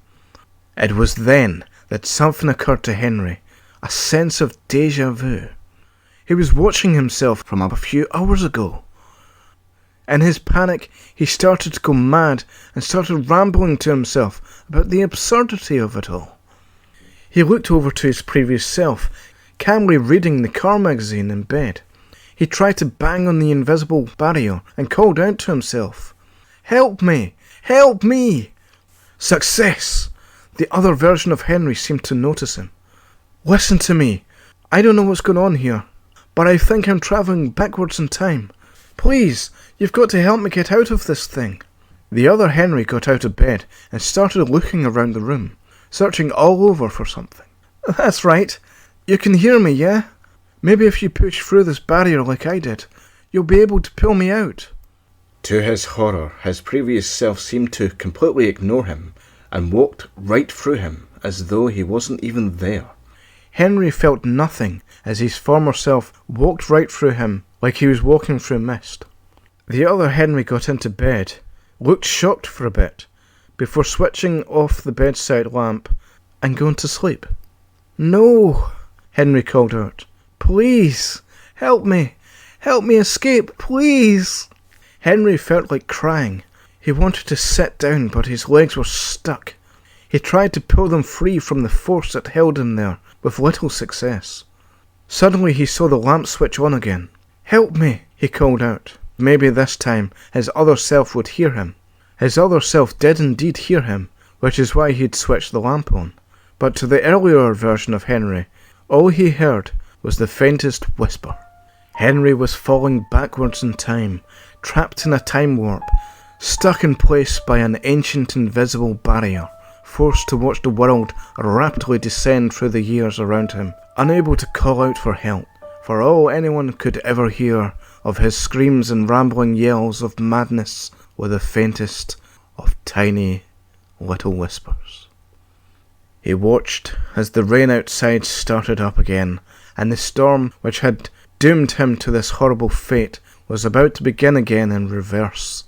It was then that something occurred to Henry, a sense of déjà vu. He was watching himself from a few hours ago. In his panic, he started to go mad and started rambling to himself about the absurdity of it all. He looked over to his previous self, calmly reading the car magazine in bed. He tried to bang on the invisible barrier and called out to himself, "Help me! Help me!" Success! The other version of Henry seemed to notice him. "Listen to me. I don't know what's going on here, but I think I'm travelling backwards in time. Please, you've got to help me get out of this thing." The other Henry got out of bed and started looking around the room, searching all over for something. "That's right. You can hear me, yeah? Maybe if you push through this barrier like I did, you'll be able to pull me out." To his horror, his previous self seemed to completely ignore him and walked right through him as though he wasn't even there. Henry felt nothing as his former self walked right through him like he was walking through mist. The other Henry got into bed, looked shocked for a bit, before switching off the bedside lamp and going to sleep. "No," Henry called out. "Please, help me escape, please." Henry felt like crying. He wanted to sit down, but his legs were stuck. He tried to pull them free from the force that held him there, with little success. Suddenly he saw the lamp switch on again. "Help me," he called out. Maybe this time his other self would hear him. His other self did indeed hear him, which is why he'd switched the lamp on. But to the earlier version of Henry, all he heard was the faintest whisper. Henry was falling backwards in time, trapped in a time warp, stuck in place by an ancient invisible barrier, forced to watch the world rapidly descend through the years around him, unable to call out for help, for all anyone could ever hear of his screams and rambling yells of madness were the faintest of tiny little whispers. He watched as the rain outside started up again, and the storm which had doomed him to this horrible fate was about to begin again in reverse.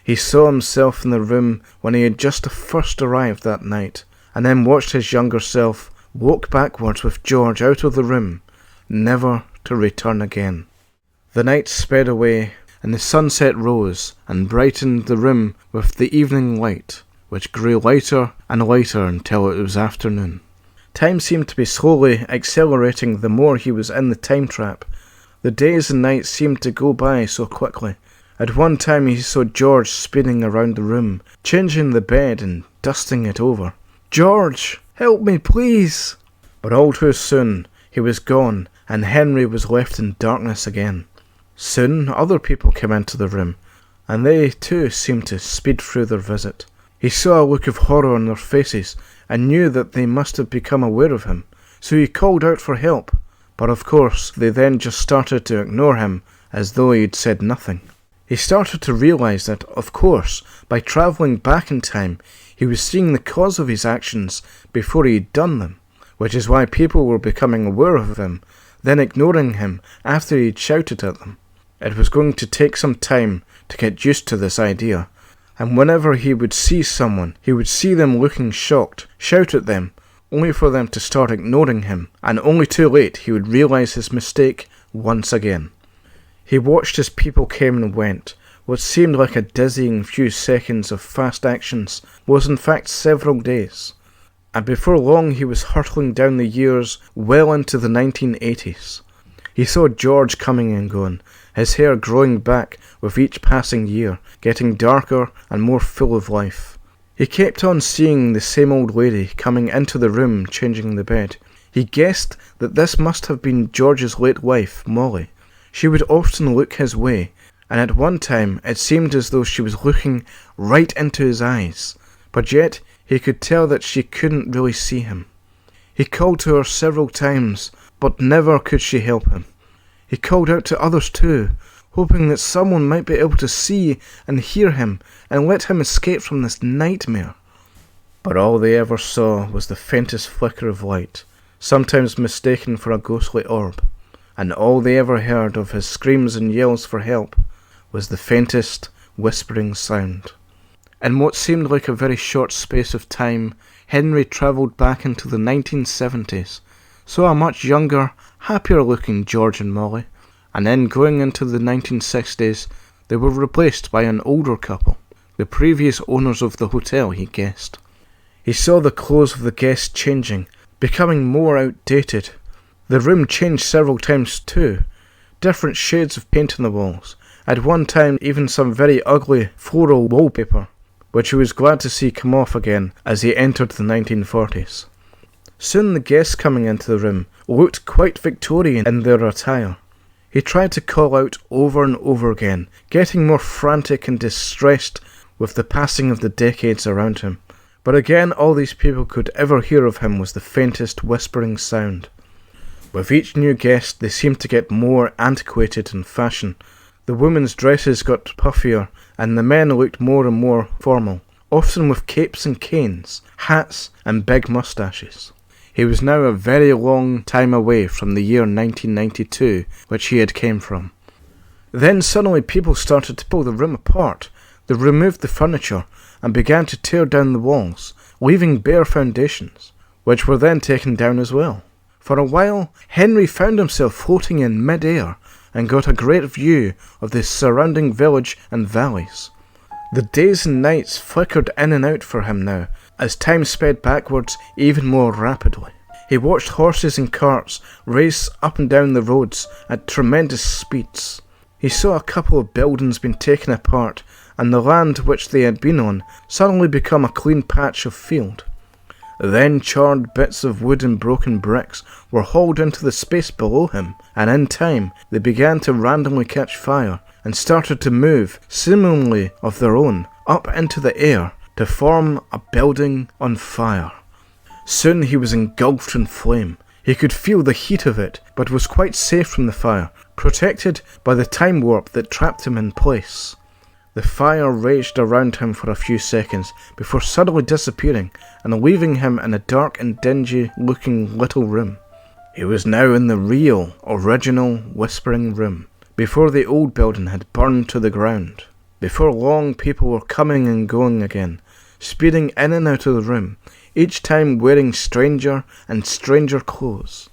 He saw himself in the room when he had just first arrived that night, and then watched his younger self walk backwards with George out of the room, never to return again. The night sped away, and the sunset rose and brightened the room with the evening light, which grew lighter and lighter until it was afternoon. Time seemed to be slowly accelerating the more he was in the time trap. The days and nights seemed to go by so quickly. At one time he saw George spinning around the room, changing the bed and dusting it over. "George, help me, please!" But all too soon he was gone, and Henry was left in darkness again. Soon other people came into the room, and they too seemed to speed through their visit. He saw a look of horror on their faces, and knew that they must have become aware of him, so he called out for help. But of course they then just started to ignore him, as though he'd said nothing. He started to realise that, of course, by travelling back in time, he was seeing the cause of his actions before he'd done them, which is why people were becoming aware of him, then ignoring him after he'd shouted at them. It was going to take some time to get used to this idea, and whenever he would see someone, he would see them looking shocked, shout at them, only for them to start ignoring him, and only too late he would realise his mistake once again. He watched as people came and went. What seemed like a dizzying few seconds of fast actions was in fact several days, and before long he was hurtling down the years well into the 1980s. He saw George coming and going, his hair growing back with each passing year, getting darker and more full of life. He kept on seeing the same old lady coming into the room changing the bed. He guessed that this must have been George's late wife, Molly. She would often look his way, and at one time it seemed as though she was looking right into his eyes, but yet he could tell that she couldn't really see him. He called to her several times, but never could she help him. He called out to others too, hoping that someone might be able to see and hear him and let him escape from this nightmare. But all they ever saw was the faintest flicker of light, sometimes mistaken for a ghostly orb, and all they ever heard of his screams and yells for help was the faintest whispering sound. In what seemed like a very short space of time, Henry travelled back into the 1970s, saw a much younger, happier-looking George and Molly, and then going into the 1960s, they were replaced by an older couple, the previous owners of the hotel, he guessed. He saw the clothes of the guests changing, becoming more outdated. The room changed several times too, different shades of paint on the walls, at one time even some very ugly floral wallpaper, which he was glad to see come off again as he entered the 1940s. Soon the guests coming into the room looked quite Victorian in their attire. He tried to call out over and over again, getting more frantic and distressed with the passing of the decades around him. But again all these people could ever hear of him was the faintest whispering sound. With each new guest they seemed to get more antiquated in fashion. The women's dresses got puffier, and the men looked more and more formal, often with capes and canes, hats and big moustaches. He was now a very long time away from the year 1992, which he had came from. Then suddenly people started to pull the room apart. They removed the furniture and began to tear down the walls, leaving bare foundations, which were then taken down as well. For a while, Henry found himself floating in mid-air and got a great view of the surrounding village and valleys. The days and nights flickered in and out for him now, as time sped backwards even more rapidly. He watched horses and carts race up and down the roads at tremendous speeds. He saw a couple of buildings being taken apart, and the land which they had been on suddenly become a clean patch of field. Then charred bits of wood and broken bricks were hauled into the space below him, and in time they began to randomly catch fire and started to move, seemingly of their own, up into the air to form a building on fire. Soon he was engulfed in flame. He could feel the heat of it, but was quite safe from the fire, protected by the time warp that trapped him in place. The fire raged around him for a few seconds before suddenly disappearing and leaving him in a dark and dingy-looking little room. He was now in the real, original Whispering Room, before the old building had burned to the ground. Before long, people were coming and going again, speeding in and out of the room, each time wearing stranger and stranger clothes.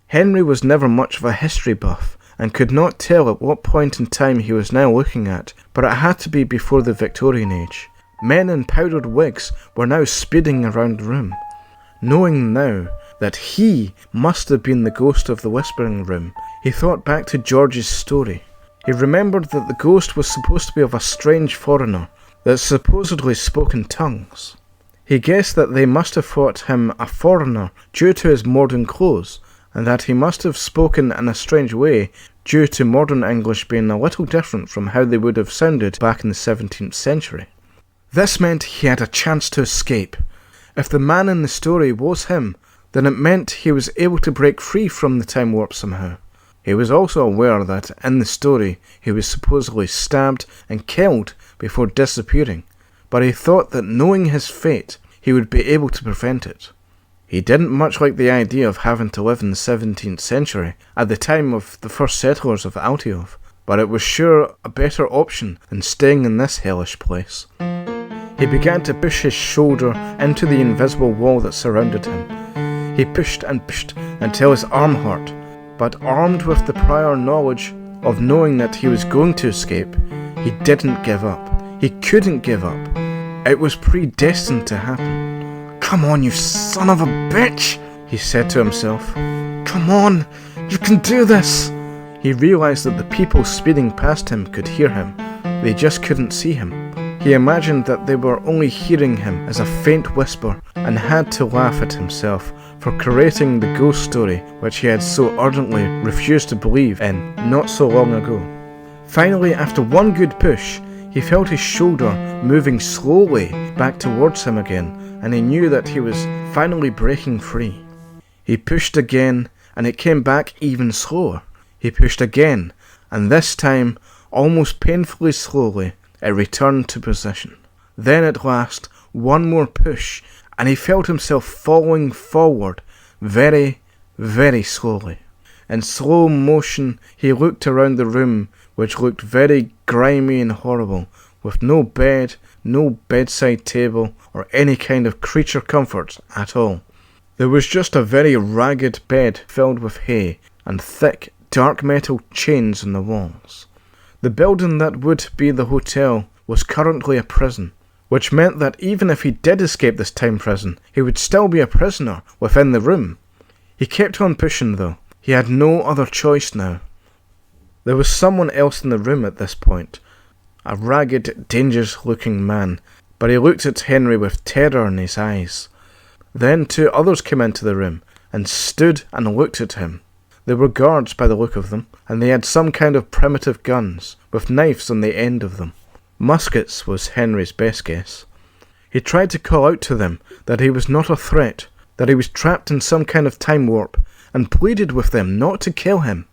Henry was never much of a history buff, and could not tell at what point in time he was now looking at, but it had to be before the Victorian age. Men in powdered wigs were now speeding around the room. Knowing now that he must have been the ghost of the Whispering Room, he thought back to George's story. He remembered that the ghost was supposed to be of a strange foreigner that supposedly spoke in tongues. He guessed that they must have thought him a foreigner due to his modern clothes, and that he must have spoken in a strange way due to modern English being a little different from how they would have sounded back in the 17th century. This meant he had a chance to escape. If the man in the story was him, then it meant he was able to break free from the time warp somehow. He was also aware that, in the story, he was supposedly stabbed and killed before disappearing, but he thought that knowing his fate, he would be able to prevent it. He didn't much like the idea of having to live in the 17th century, at the time of the first settlers of Altiof, but it was sure a better option than staying in this hellish place. He began to push his shoulder into the invisible wall that surrounded him. He pushed and pushed until his arm hurt, but armed with the prior knowledge of knowing that he was going to escape, he didn't give up. He couldn't give up. It was predestined to happen. "Come on, you son of a bitch," he said to himself. "Come on, you can do this." He realized that the people speeding past him could hear him. They just couldn't see him. He imagined that they were only hearing him as a faint whisper and had to laugh at himself for creating the ghost story which he had so ardently refused to believe in not so long ago. Finally, after one good push, he felt his shoulder moving slowly back towards him again, and he knew that he was finally breaking free. He pushed again, and it came back even slower. He pushed again, and this time, almost painfully slowly, it returned to position. Then at last, one more push, and he felt himself falling forward, very, very slowly. In slow motion, he looked around the room, which looked very grimy and horrible, with no bed, no bedside table, or any kind of creature comforts at all. There was just a very ragged bed filled with hay, and thick, dark metal chains on the walls. The building that would be the hotel was currently a prison, which meant that even if he did escape this time prison, he would still be a prisoner within the room. He kept on pushing though. He had no other choice now. There was someone else in the room at this point, a ragged, dangerous-looking man, but he looked at Henry with terror in his eyes. Then 2 others came into the room and stood and looked at him. They were guards by the look of them, and they had some kind of primitive guns, with knives on the end of them. Muskets was Henry's best guess. He tried to call out to them that he was not a threat, that he was trapped in some kind of time warp, and pleaded with them not to kill him.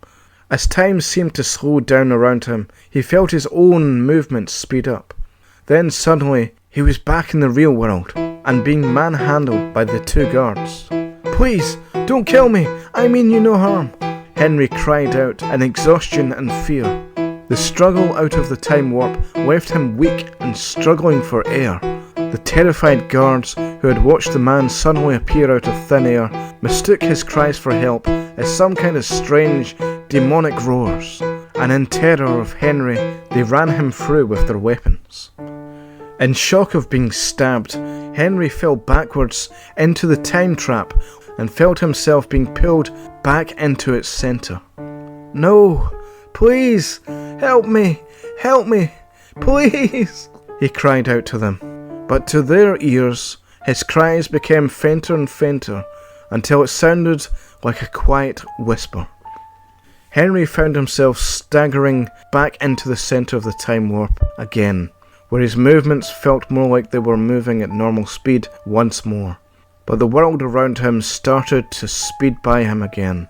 As time seemed to slow down around him, he felt his own movements speed up. Then suddenly, he was back in the real world, and being manhandled by the 2 guards. "Please, don't kill me, I mean you no harm," Henry cried out in exhaustion and fear. The struggle out of the time warp left him weak and struggling for air. The terrified guards, who had watched the man suddenly appear out of thin air, mistook his cries for help as some kind of strange, demonic roars, and in terror of Henry, they ran him through with their weapons. In shock of being stabbed, Henry fell backwards into the time trap and felt himself being pulled back into its centre. "No, please, help me, please," he cried out to them. But to their ears, his cries became fainter and fainter until it sounded like a quiet whisper. Henry found himself staggering back into the centre of the time warp again, where his movements felt more like they were moving at normal speed once more. But the world around him started to speed by him again.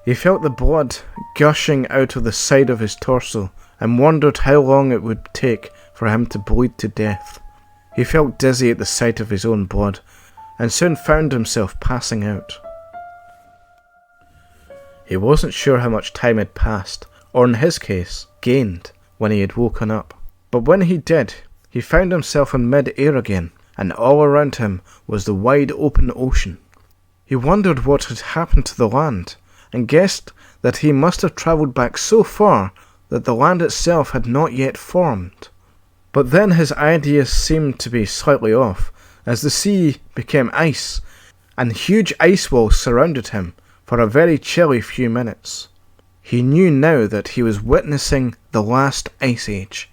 He felt the blood gushing out of the side of his torso and wondered how long it would take for him to bleed to death. He felt dizzy at the sight of his own blood, and soon found himself passing out. He wasn't sure how much time had passed, or in his case, gained, when he had woken up. But when he did, he found himself in mid-air again, and all around him was the wide open ocean. He wondered what had happened to the land, and guessed that he must have travelled back so far that the land itself had not yet formed. But then his ideas seemed to be slightly off, as the sea became ice, and huge ice walls surrounded him for a very chilly few minutes. He knew now that he was witnessing the last ice age,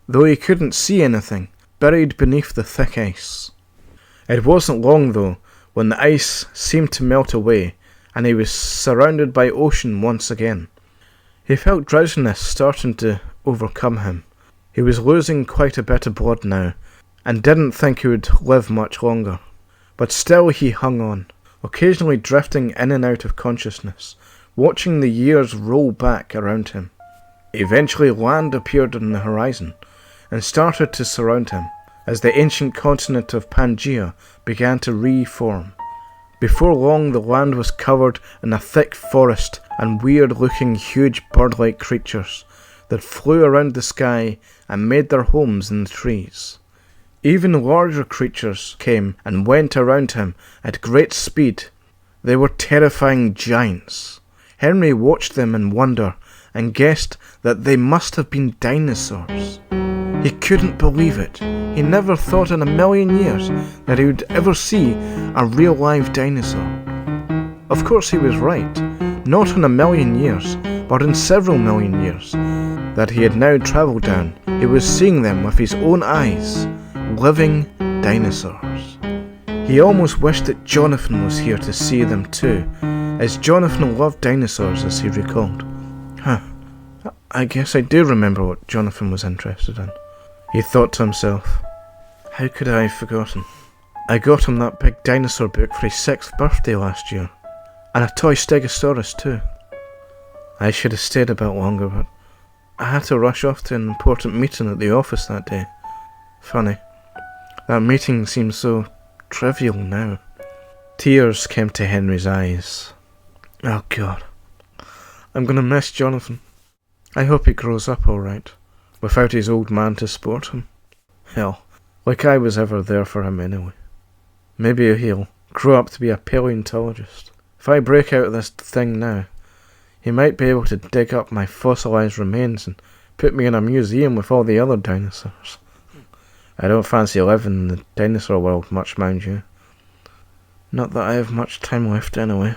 though he couldn't see anything, buried beneath the thick ice. It wasn't long, though, when the ice seemed to melt away, and he was surrounded by ocean once again. He felt drowsiness starting to overcome him. He was losing quite a bit of blood now, and didn't think he would live much longer. But still he hung on, occasionally drifting in and out of consciousness, watching the years roll back around him. Eventually land appeared on the horizon, and started to surround him, as the ancient continent of Pangaea began to reform. Before long the land was covered in a thick forest and weird-looking huge bird-like creatures that flew around the sky and made their homes in the trees. Even larger creatures came and went around him at great speed. They were terrifying giants. Henry watched them in wonder and guessed that they must have been dinosaurs. He couldn't believe it. He never thought in a million years that he would ever see a real live dinosaur. Of course he was right. Not in a million years, but in several million years that he had now travelled down, he was seeing them with his own eyes, living dinosaurs. He almost wished that Jonathan was here to see them too, as Jonathan loved dinosaurs, as he recalled. I guess I do remember what Jonathan was interested in. He thought to himself, how could I have forgotten? I got him that big dinosaur book for his 6th birthday last year, and a toy Stegosaurus too. I should have stayed a bit longer, but I had to rush off to an important meeting at the office that day. Funny, that meeting seems so trivial now. Tears came to Henry's eyes. Oh God, I'm gonna miss Jonathan. I hope he grows up alright, without his old man to support him. Hell, like I was ever there for him anyway. Maybe he'll grow up to be a paleontologist. If I break out of this thing now, he might be able to dig up my fossilised remains and put me in a museum with all the other dinosaurs. I don't fancy living in the dinosaur world much, mind you. Not that I have much time left anyway.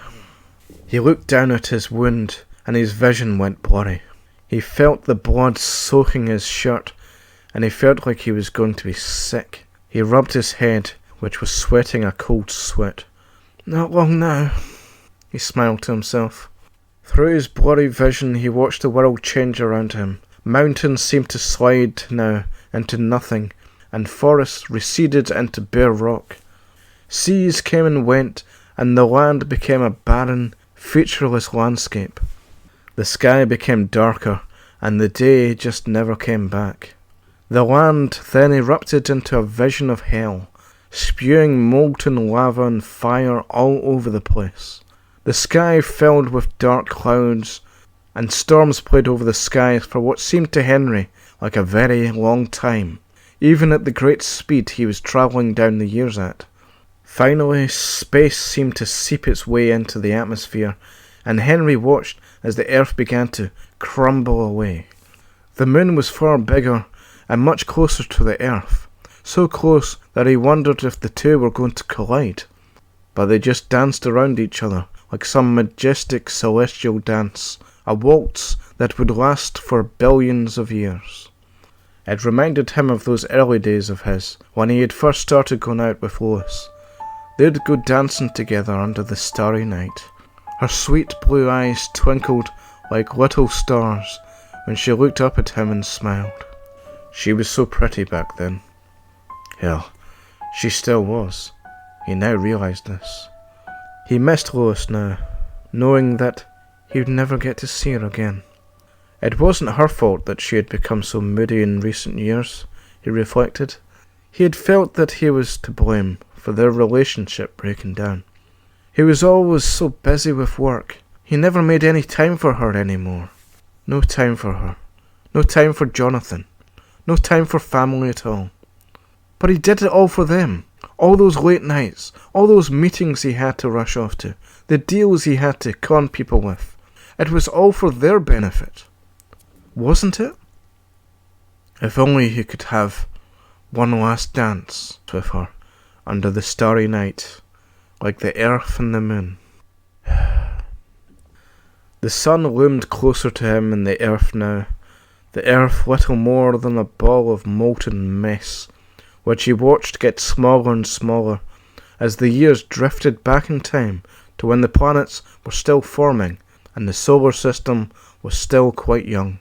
He looked down at his wound, and his vision went blurry. He felt the blood soaking his shirt, and he felt like he was going to be sick. He rubbed his head, which was sweating a cold sweat. Not long now, he smiled to himself. Through his blurry vision he watched the world change around him. Mountains seemed to slide now into nothing, and forests receded into bare rock. Seas came and went, and the land became a barren, featureless landscape. The sky became darker, and the day just never came back. The land then erupted into a vision of hell, spewing molten lava and fire all over the place. The sky filled with dark clouds, and storms played over the sky for what seemed to Henry like a very long time, even at the great speed he was travelling down the years at. Finally, space seemed to seep its way into the atmosphere, and Henry watched as the earth began to crumble away. The moon was far bigger and much closer to the earth, so close that he wondered if the two were going to collide. But they just danced around each other like some majestic celestial dance, a waltz that would last for billions of years. It reminded him of those early days of his, when he had first started going out with Lois. They'd go dancing together under the starry night. Her sweet blue eyes twinkled like little stars when she looked up at him and smiled. She was so pretty back then. Hell, she still was. He now realised this. He missed Lois now, knowing that he would never get to see her again. It wasn't her fault that she had become so moody in recent years. he reflected. He had felt that he was to blame for their relationship breaking down. He was always so busy with work. He never made any time for her anymore. No time for her. No time for Jonathan. No time for family at all. But he did it all for them. All those late nights, all those meetings he had to rush off to, the deals he had to con people with. It was all for their benefit. Wasn't it? If only he could have one last dance with her under the starry night, like the earth and the moon. The sun loomed closer to him and the earth now, the earth little more than a ball of molten mess, which he watched get smaller and smaller as the years drifted back in time to when the planets were still forming and the solar system was still quite young.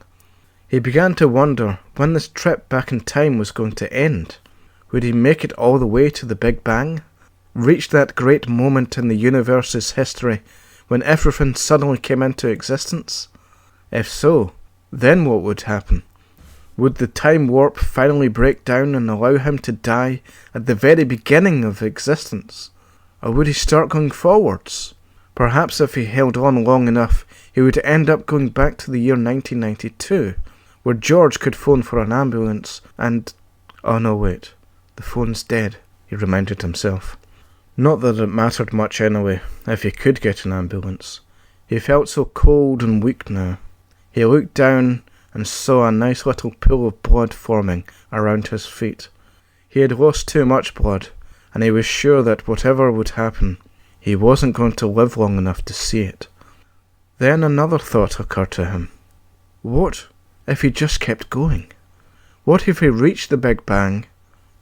He began to wonder when this trip back in time was going to end. Would he make it all the way to the Big Bang? Reach that great moment in the universe's history when everything suddenly came into existence? If so, then what would happen? Would the time warp finally break down and allow him to die at the very beginning of existence? Or would he start going forwards? Perhaps if he held on long enough, he would end up going back to the year 1992, where George could phone for an ambulance and... Oh no, wait. The phone's dead, he reminded himself. Not that it mattered much anyway, if he could get an ambulance. He felt so cold and weak now. He looked down and saw a nice little pool of blood forming around his feet. He had lost too much blood, and he was sure that whatever would happen, he wasn't going to live long enough to see it. Then another thought occurred to him. What if he just kept going? What if he reached the Big Bang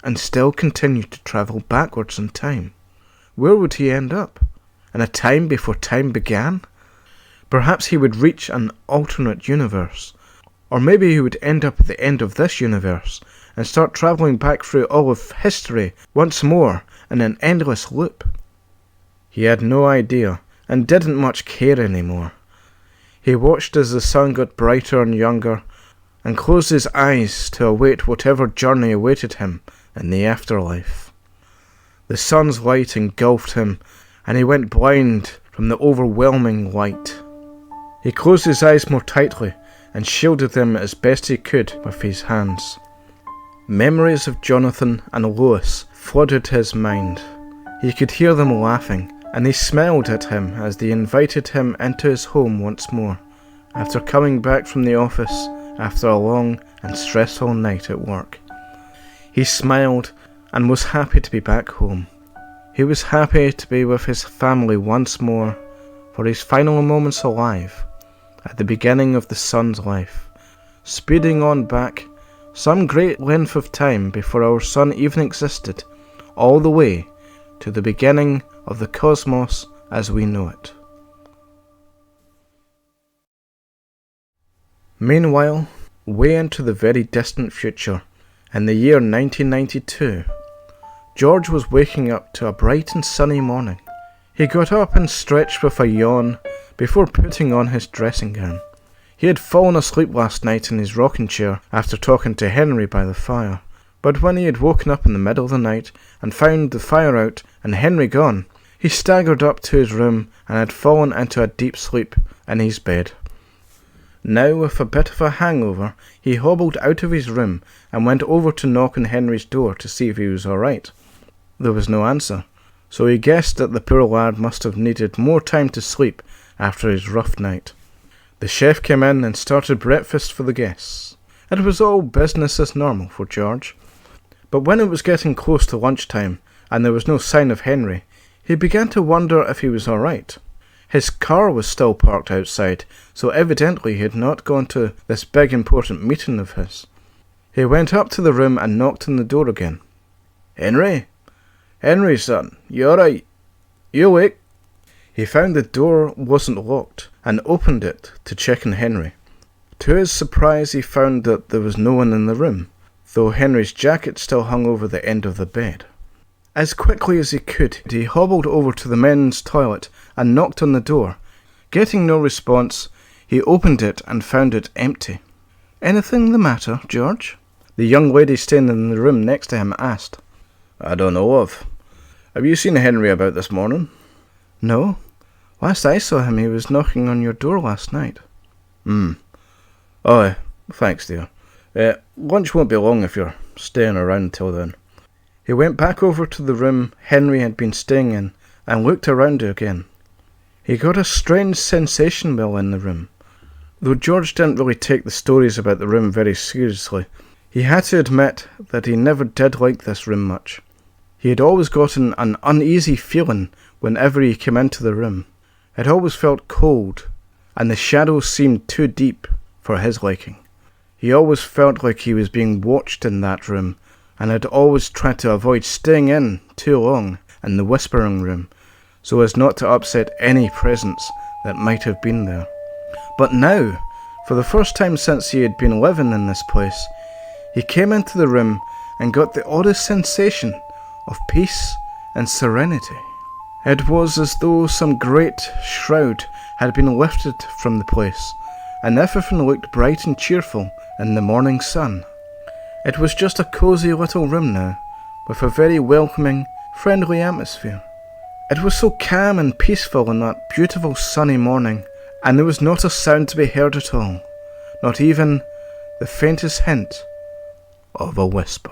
and still continued to travel backwards in time? Where would he end up? In a time before time began? Perhaps he would reach an alternate universe. Or maybe he would end up at the end of this universe and start travelling back through all of history once more in an endless loop. He had no idea and didn't much care anymore. He watched as the sun got brighter and younger and closed his eyes to await whatever journey awaited him in the afterlife. The sun's light engulfed him, and he went blind from the overwhelming light. He closed his eyes more tightly and shielded them as best he could with his hands. Memories of Jonathan and Lois flooded his mind. He could hear them laughing, and he smiled at him as they invited him into his home once more, after coming back from the office after a long and stressful night at work. He smiled and was happy to be back home. He was happy to be with his family once more for his final moments alive, at the beginning of the son's life, speeding on back some great length of time before our son even existed, all the way to the beginning of the cosmos as we know it. Meanwhile, way into the very distant future, in the year 1992, George was waking up to a bright and sunny morning. He got up and stretched with a yawn before putting on his dressing gown. He had fallen asleep last night in his rocking chair after talking to Henry by the fire, but when he had woken up in the middle of the night and found the fire out and Henry gone, he staggered up to his room and had fallen into a deep sleep in his bed. Now, with a bit of a hangover, he hobbled out of his room and went over to knock on Henry's door to see if he was all right. There was no answer, so he guessed that the poor lad must have needed more time to sleep after his rough night. The chef came in and started breakfast for the guests. It was all business as normal for George. But when it was getting close to lunchtime and there was no sign of Henry, he began to wonder if he was all right. His car was still parked outside, so evidently he had not gone to this big important meeting of his. He went up to the room and knocked on the door again. "Henry? Henry, son, you alright? You awake?" He found the door wasn't locked and opened it to check on Henry. To his surprise, he found that there was no one in the room, though Henry's jacket still hung over the end of the bed. As quickly as he could, he hobbled over to the men's toilet and knocked on the door. Getting no response, he opened it and found it empty. "Anything the matter, George?" The young lady staying in the room next to him asked. "I don't know of. Have you seen Henry about this morning?" "No. Last I saw him, he was knocking on your door last night." "Oh, thanks, dear. Lunch won't be long if you're staying around till then." He went back over to the room Henry had been staying in and looked around again. He got a strange sensation while in the room. Though George didn't really take the stories about the room very seriously, he had to admit that he never did like this room much. He had always gotten an uneasy feeling whenever he came into the room. It always felt cold, and the shadows seemed too deep for his liking. He always felt like he was being watched in that room, and had always tried to avoid staying in too long in the whispering room, so as not to upset any presence that might have been there. But now, for the first time since he had been living in this place, he came into the room and got the oddest sensation of peace and serenity. It was as though some great shroud had been lifted from the place, and everything looked bright and cheerful in the morning sun. It was just a cosy little room now, with a very welcoming, friendly atmosphere. It was so calm and peaceful on that beautiful sunny morning, and there was not a sound to be heard at all, not even the faintest hint of a whisper.